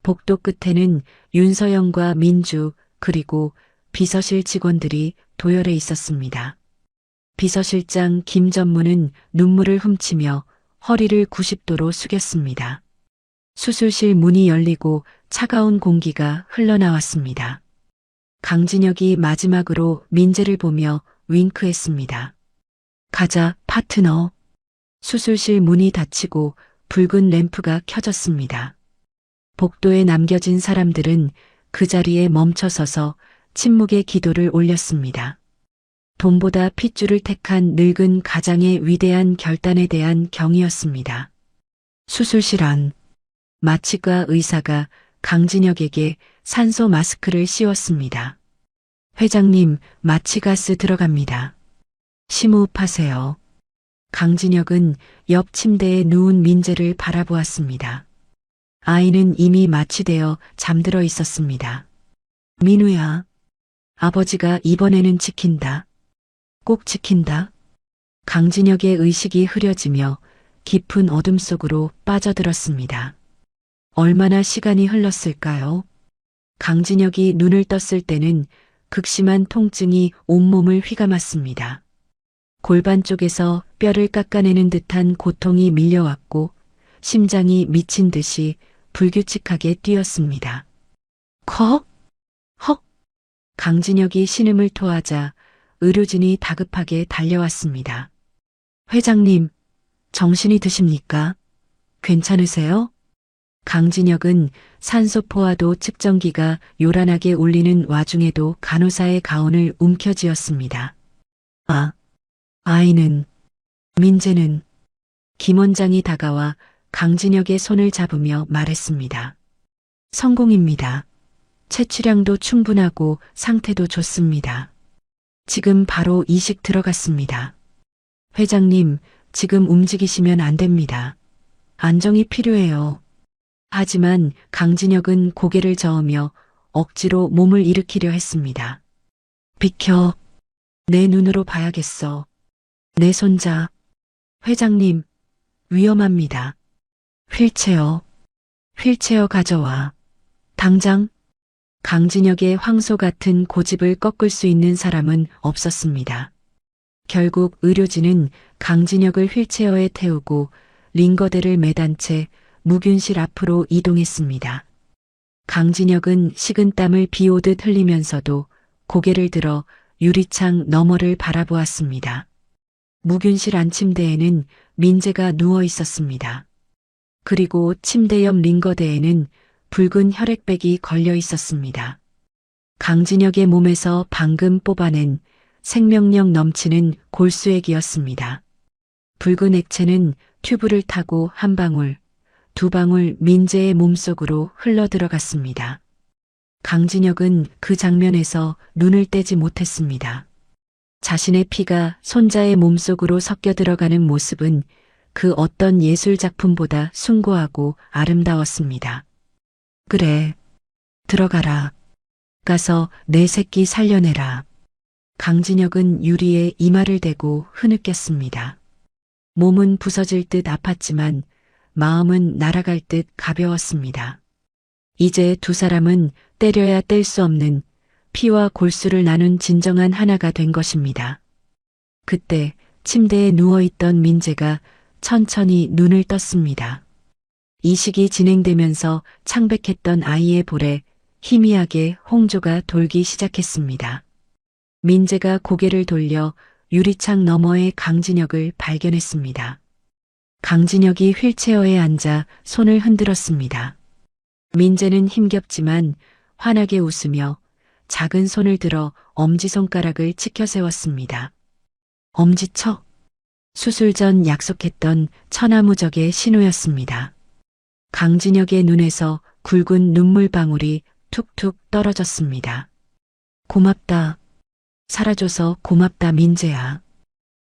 복도 끝에는 윤서영과 민주 그리고 비서실 직원들이 도열해 있었습니다. 비서실장 김전무는 눈물을 훔치며 허리를 90도로 숙였습니다. 수술실 문이 열리고 차가운 공기가 흘러나왔습니다. 강진혁이 마지막으로 민재를 보며 윙크했습니다. 가자, 파트너. 수술실 문이 닫히고 붉은 램프가 켜졌습니다. 복도에 남겨진 사람들은 그 자리에 멈춰서서 침묵의 기도를 올렸습니다. 돈보다 핏줄을 택한 늙은 가장의 위대한 결단에 대한 경의였습니다. 수술실 안. 마취과 의사가 강진혁에게 산소 마스크를 씌웠습니다. 회장님, 마취가스 들어갑니다. 심호흡하세요. 강진혁은 옆 침대에 누운 민재를 바라보았습니다. 아이는 이미 마취되어 잠들어 있었습니다. 민우야, 아버지가 이번에는 지킨다. 꼭 지킨다. 강진혁의 의식이 흐려지며 깊은 어둠 속으로 빠져들었습니다. 얼마나 시간이 흘렀을까요? 강진혁이 눈을 떴을 때는 극심한 통증이 온몸을 휘감았습니다. 골반 쪽에서 뼈를 깎아내는 듯한 고통이 밀려왔고 심장이 미친 듯이 불규칙하게 뛰었습니다. 헉! 헉! 강진혁이 신음을 토하자 의료진이 다급하게 달려왔습니다. 회장님, 정신이 드십니까? 괜찮으세요? 강진혁은 산소 포화도 측정기가 요란하게 울리는 와중에도 간호사의 가운을 움켜쥐었습니다. 아, 아이는, 민재는. 김 원장이 다가와 강진혁의 손을 잡으며 말했습니다. 성공입니다. 체취량도 충분하고 상태도 좋습니다. 지금 바로 이식 들어갔습니다. 회장님, 지금 움직이시면 안 됩니다. 안정이 필요해요. 하지만 강진혁은 고개를 저으며 억지로 몸을 일으키려 했습니다. 비켜. 내 눈으로 봐야겠어. 내 손자. 회장님, 위험합니다. 휠체어. 휠체어 가져와. 당장. 강진혁의 황소 같은 고집을 꺾을 수 있는 사람은 없었습니다. 결국 의료진은 강진혁을 휠체어에 태우고 링거대를 매단 채 무균실 앞으로 이동했습니다. 강진혁은 식은땀을 비오듯 흘리면서도 고개를 들어 유리창 너머를 바라보았습니다. 무균실 안침대에는 민재가 누워 있었습니다. 그리고 침대 옆 링거대에는 붉은 혈액백이 걸려 있었습니다. 강진혁의 몸에서 방금 뽑아낸 생명력 넘치는 골수액이었습니다. 붉은 액체는 튜브를 타고 한 방울, 두 방울 민재의 몸속으로 흘러 들어갔습니다. 강진혁은 그 장면에서 눈을 떼지 못했습니다. 자신의 피가 손자의 몸속으로 섞여 들어가는 모습은 그 어떤 예술 작품보다 숭고하고 아름다웠습니다. 그래, 들어가라. 가서 내 새끼 살려내라. 강진혁은 유리에 이마를 대고 흐느꼈습니다. 몸은 부서질 듯 아팠지만 마음은 날아갈 듯 가벼웠습니다. 이제 두 사람은 때려야 뗄 수 없는 피와 골수를 나눈 진정한 하나가 된 것입니다. 그때 침대에 누워있던 민재가 천천히 눈을 떴습니다. 이식이 진행되면서 창백했던 아이의 볼에 희미하게 홍조가 돌기 시작했습니다. 민재가 고개를 돌려 유리창 너머의 강진혁을 발견했습니다. 강진혁이 휠체어에 앉아 손을 흔들었습니다. 민재는 힘겹지만 환하게 웃으며 작은 손을 들어 엄지손가락을 치켜 세웠습니다. 엄지척. 수술 전 약속했던 천하무적의 신호였습니다. 강진혁의 눈에서 굵은 눈물방울이 툭툭 떨어졌습니다. 고맙다. 살아줘서 고맙다 민재야.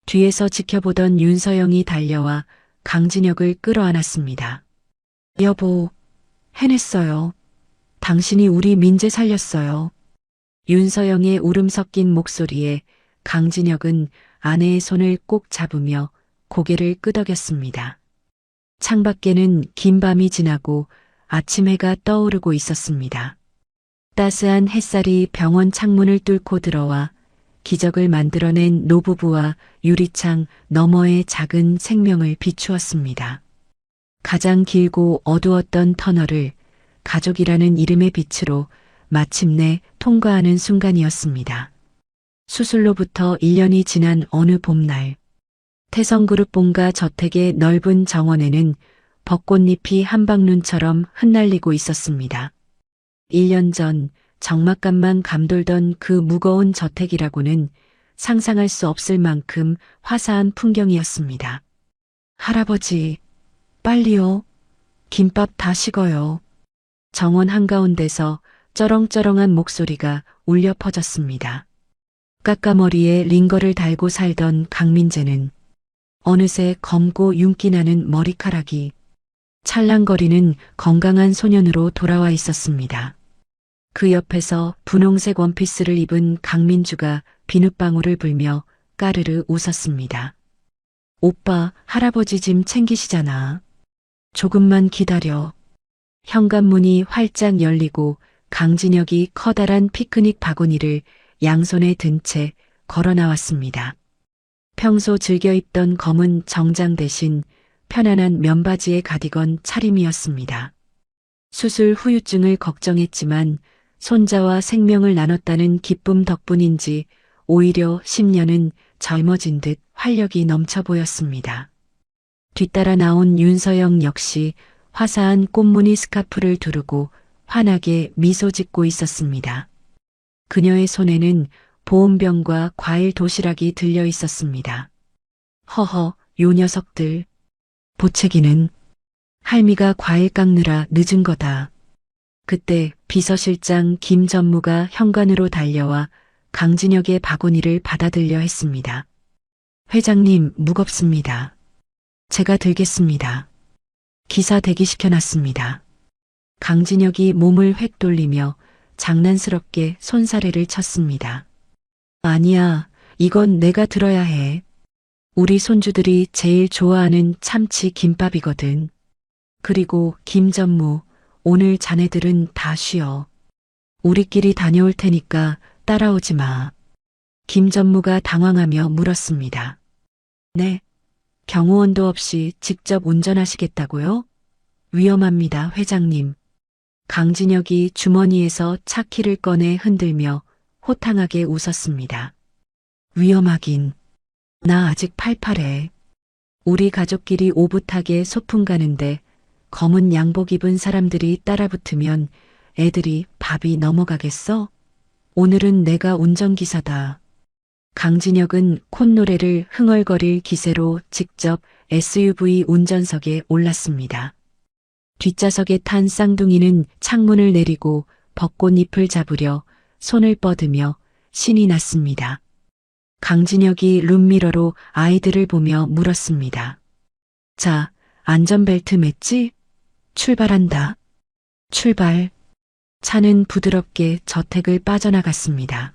뒤에서 지켜보던 윤서영이 달려와 강진혁을 끌어안았습니다. 여보, 해냈어요. 당신이 우리 민재 살렸어요. 윤서영의 울음 섞인 목소리에 강진혁은 아내의 손을 꼭 잡으며 고개를 끄덕였습니다. 창밖에는 긴 밤이 지나고 아침 해가 떠오르고 있었습니다. 따스한 햇살이 병원 창문을 뚫고 들어와 기적을 만들어낸 노부부와 유리창 너머의 작은 생명을 비추었습니다. 가장 길고 어두웠던 터널을 가족이라는 이름의 빛으로 마침내 통과하는 순간이었습니다. 수술로부터 1년이 지난 어느 봄날, 태성그룹 본가 저택의 넓은 정원에는 벚꽃잎이 한방눈처럼 흩날리고 있었습니다. 1년 전 적막감만 감돌던 그 무거운 저택이라고는 상상할 수 없을 만큼 화사한 풍경이었습니다. 할아버지, 빨리요. 김밥 다 식어요. 정원 한가운데서 쩌렁쩌렁한 목소리가 울려 퍼졌습니다. 까까머리에 링거를 달고 살던 강민재는 어느새 검고 윤기 나는 머리카락이 찰랑거리는 건강한 소년으로 돌아와 있었습니다. 그 옆에서 분홍색 원피스를 입은 강민주가 비눗방울을 불며 까르르 웃었습니다. 오빠, 할아버지 짐 챙기시잖아. 조금만 기다려. 현관문이 활짝 열리고 강진혁이 커다란 피크닉 바구니를 양손에 든 채 걸어 나왔습니다. 평소 즐겨 입던 검은 정장 대신 편안한 면바지에 가디건 차림이었습니다. 수술 후유증을 걱정했지만 손자와 생명을 나눴다는 기쁨 덕분인지 오히려 10년은 젊어진 듯 활력이 넘쳐 보였습니다. 뒤따라 나온 윤서영 역시 화사한 꽃무늬 스카프를 두르고 환하게 미소 짓고 있었습니다. 그녀의 손에는 보온병과 과일 도시락이 들려 있었습니다. 허허, 요 녀석들. 보채기는 할미가 과일 깎느라 늦은 거다. 그때 비서실장 김 전무가 현관으로 달려와 강진혁의 바구니를 받아들려 했습니다. 회장님, 무겁습니다. 제가 들겠습니다. 기사 대기시켜놨습니다. 강진혁이 몸을 획 돌리며 장난스럽게 손사래를 쳤습니다. 아니야, 이건 내가 들어야 해. 우리 손주들이 제일 좋아하는 참치 김밥이거든. 그리고 김 전무, 오늘 자네들은 다 쉬어. 우리끼리 다녀올 테니까 따라오지 마. 김 전무가 당황하며 물었습니다. 네, 경호원도 없이 직접 운전하시겠다고요? 위험합니다, 회장님. 강진혁이 주머니에서 차키를 꺼내 흔들며 호탕하게 웃었습니다. 위험하긴. 나 아직 팔팔해. 우리 가족끼리 오붓하게 소풍 가는데 검은 양복 입은 사람들이 따라붙으면 애들이 밥이 넘어가겠어? 오늘은 내가 운전기사다. 강진혁은 콧노래를 흥얼거릴 기세로 직접 SUV 운전석에 올랐습니다. 뒷좌석에 탄 쌍둥이는 창문을 내리고 벚꽃잎을 잡으려 손을 뻗으며 신이 났습니다. 강진혁이 룸미러로 아이들을 보며 물었습니다. 자, 안전벨트 맸지? 출발한다. 출발. 차는 부드럽게 저택을 빠져나갔습니다.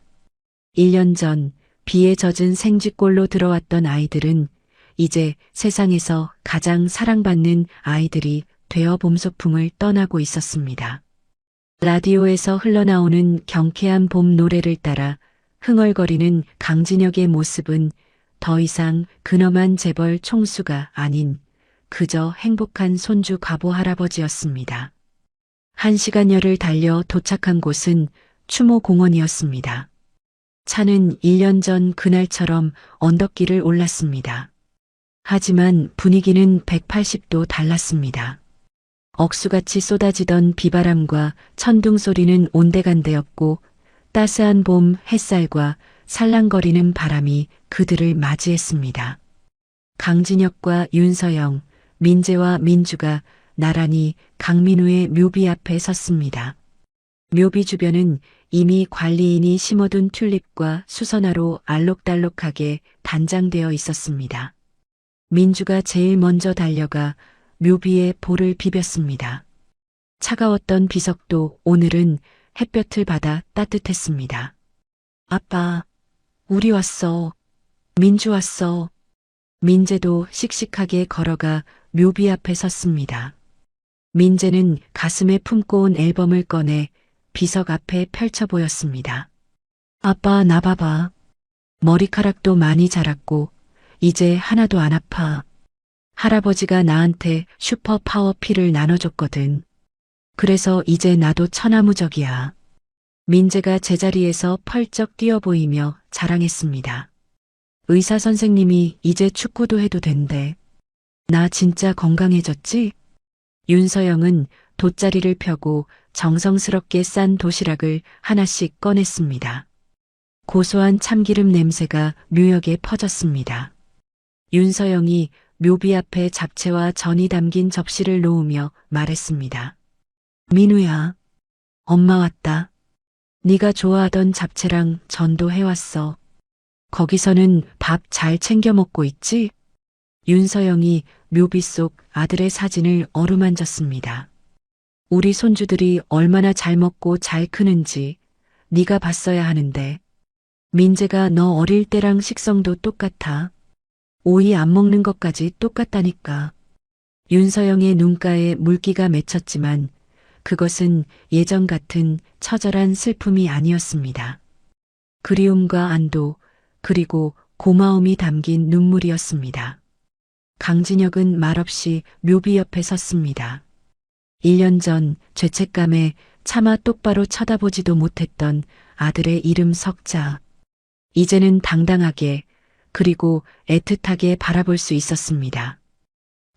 1년 전 비에 젖은 생쥐골로 들어왔던 아이들은 이제 세상에서 가장 사랑받는 아이들이 되어 봄 소풍을 떠나고 있었습니다. 라디오에서 흘러나오는 경쾌한 봄 노래를 따라 흥얼거리는 강진혁의 모습은 더 이상 근엄한 재벌 총수가 아닌 그저 행복한 손주 과보 할아버지였습니다. 1시간여를 달려 도착한 곳은 추모공원이었습니다. 차는 1년 전 그날처럼 언덕길을 올랐습니다. 하지만 분위기는 180도 달랐습니다. 억수같이 쏟아지던 비바람과 천둥 소리는 온데간데였고 따스한 봄 햇살과 살랑거리는 바람이 그들을 맞이했습니다. 강진혁과 윤서영, 민재와 민주가 나란히 강민우의 묘비 앞에 섰습니다. 묘비 주변은 이미 관리인이 심어둔 튤립과 수선화로 알록달록하게 단장되어 있었습니다. 민주가 제일 먼저 달려가 묘비에 볼을 비볐습니다. 차가웠던 비석도 오늘은 햇볕을 받아 따뜻했습니다. 아빠, 우리 왔어. 민주 왔어. 민재도 씩씩하게 걸어가 묘비 앞에 섰습니다. 민재는 가슴에 품고 온 앨범을 꺼내 비석 앞에 펼쳐 보였습니다. 아빠, 나 봐봐. 머리카락도 많이 자랐고 이제 하나도 안 아파. 할아버지가 나한테 슈퍼 파워 필을 나눠줬거든. 그래서 이제 나도 천하무적이야. 민재가 제자리에서 펄쩍 뛰어 보이며 자랑했습니다. 의사 선생님이 이제 축구도 해도 된대. 나 진짜 건강해졌지? 윤서영은 돗자리를 펴고 정성스럽게 싼 도시락을 하나씩 꺼냈습니다. 고소한 참기름 냄새가 묘역에 퍼졌습니다. 윤서영이 묘비 앞에 잡채와 전이 담긴 접시를 놓으며 말했습니다. 민우야, 엄마 왔다. 네가 좋아하던 잡채랑 전도 해왔어. 거기서는 밥 잘 챙겨 먹고 있지? 윤서영이 묘비 속 아들의 사진을 어루만졌습니다. 우리 손주들이 얼마나 잘 먹고 잘 크는지 네가 봤어야 하는데. 민재가 너 어릴 때랑 식성도 똑같아. 오이 안 먹는 것까지 똑같다니까. 윤서영의 눈가에 물기가 맺혔지만 그것은 예전 같은 처절한 슬픔이 아니었습니다. 그리움과 안도 그리고 고마움이 담긴 눈물이었습니다. 강진혁은 말없이 묘비 옆에 섰습니다. 1년 전 죄책감에 차마 똑바로 쳐다보지도 못했던 아들의 이름 석자. 이제는 당당하게 그리고 애틋하게 바라볼 수 있었습니다.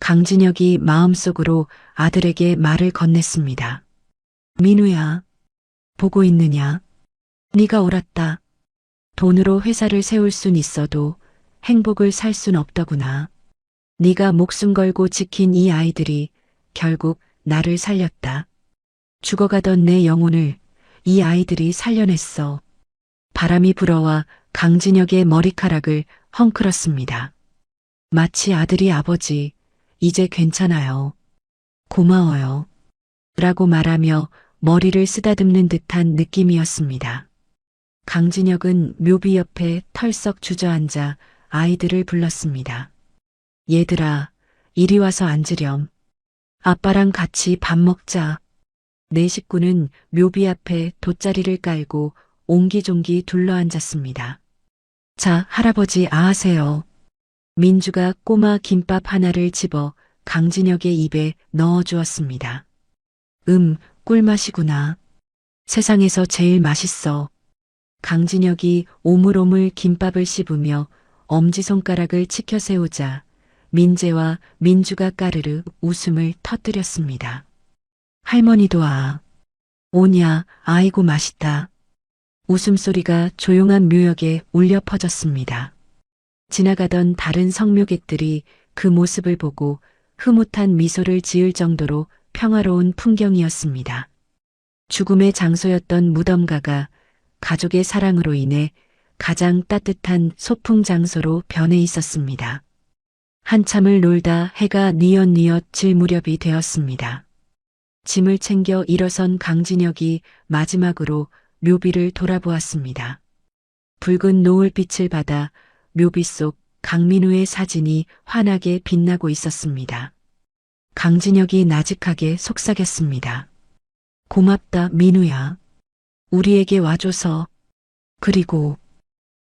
강진혁이 마음속으로 아들에게 말을 건넸습니다. 민우야, 보고 있느냐? 네가 옳았다. 돈으로 회사를 세울 순 있어도 행복을 살 순 없더구나. 네가 목숨 걸고 지킨 이 아이들이 결국 나를 살렸다. 죽어가던 내 영혼을 이 아이들이 살려냈어. 바람이 불어와 강진혁의 머리카락을 헝클었습니다. 마치 아들이 아버지, 이제 괜찮아요. 고마워요. 라고 말하며 머리를 쓰다듬는 듯한 느낌이었습니다. 강진혁은 묘비 옆에 털썩 주저앉아 아이들을 불렀습니다. 얘들아, 이리 와서 앉으렴. 아빠랑 같이 밥 먹자. 네 식구는 묘비 앞에 돗자리를 깔고 옹기종기 둘러앉았습니다. 자, 할아버지 아하세요. 민주가 꼬마 김밥 하나를 집어 강진혁의 입에 넣어 주었습니다. 꿀맛이구나. 세상에서 제일 맛있어. 강진혁이 오물오물 김밥을 씹으며 엄지손가락을 치켜 세우자 민재와 민주가 까르르 웃음을 터뜨렸습니다. 할머니도 오냐, 아이고 맛있다. 웃음소리가 조용한 묘역에 울려 퍼졌습니다. 지나가던 다른 성묘객들이 그 모습을 보고 흐뭇한 미소를 지을 정도로 평화로운 풍경이었습니다. 죽음의 장소였던 무덤가가 가족의 사랑으로 인해 가장 따뜻한 소풍 장소로 변해 있었습니다. 한참을 놀다 해가 뉘엿뉘엿 질 무렵이 되었습니다. 짐을 챙겨 일어선 강진혁이 마지막으로 묘비를 돌아보았습니다. 붉은 노을빛을 받아 묘비 속 강민우의 사진이 환하게 빛나고 있었습니다. 강진혁이 나직하게 속삭였습니다. 고맙다, 민우야. 우리에게 와줘서. 그리고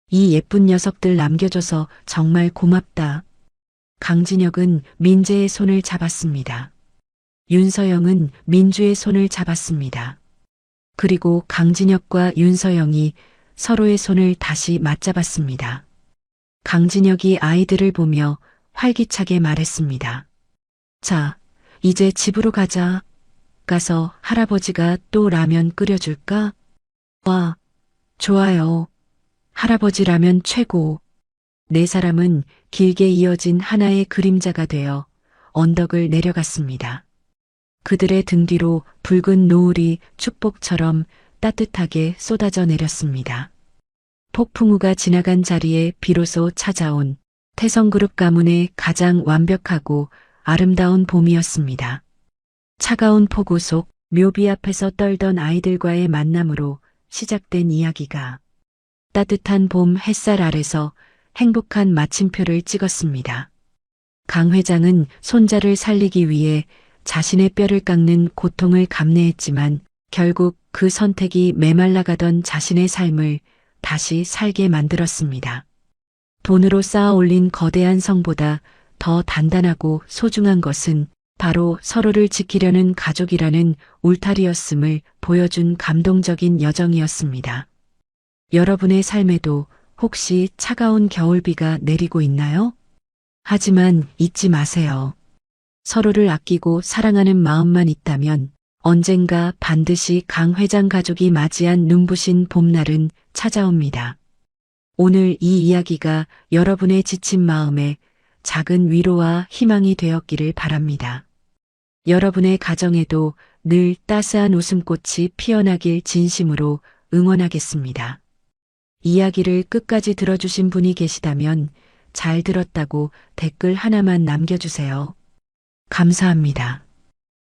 이 예쁜 녀석들 남겨줘서 정말 고맙다. 강진혁은 민재의 손을 잡았습니다. 윤서영은 민주의 손을 잡았습니다. 그리고 강진혁과 윤서영이 서로의 손을 다시 맞잡았습니다. 강진혁이 아이들을 보며 활기차게 말했습니다. 자, 이제 집으로 가자. 가서 할아버지가 또 라면 끓여줄까? 와, 좋아요. 할아버지 라면 최고. 네 사람은 길게 이어진 하나의 그림자가 되어 언덕을 내려갔습니다. 그들의 등 뒤로 붉은 노을이 축복처럼 따뜻하게 쏟아져 내렸습니다. 폭풍우가 지나간 자리에 비로소 찾아온 태성그룹 가문의 가장 완벽하고 아름다운 봄이었습니다. 차가운 폭우 속 묘비 앞에서 떨던 아이들과의 만남으로 시작된 이야기가 따뜻한 봄 햇살 아래서 행복한 마침표를 찍었습니다. 강 회장은 손자를 살리기 위해 자신의 뼈를 깎는 고통을 감내했지만 결국 그 선택이 메말라가던 자신의 삶을 다시 살게 만들었습니다. 돈으로 쌓아 올린 거대한 성보다 더 단단하고 소중한 것은 바로 서로를 지키려는 가족이라는 울타리였음을 보여준 감동적인 여정이었습니다. 여러분의 삶에도 혹시 차가운 겨울비가 내리고 있나요? 하지만 잊지 마세요. 서로를 아끼고 사랑하는 마음만 있다면 언젠가 반드시 강 회장 가족이 맞이한 눈부신 봄날은 찾아옵니다. 오늘 이 이야기가 여러분의 지친 마음에 작은 위로와 희망이 되었기를 바랍니다. 여러분의 가정에도 늘 따스한 웃음꽃이 피어나길 진심으로 응원하겠습니다. 이야기를 끝까지 들어주신 분이 계시다면 잘 들었다고 댓글 하나만 남겨주세요. 감사합니다.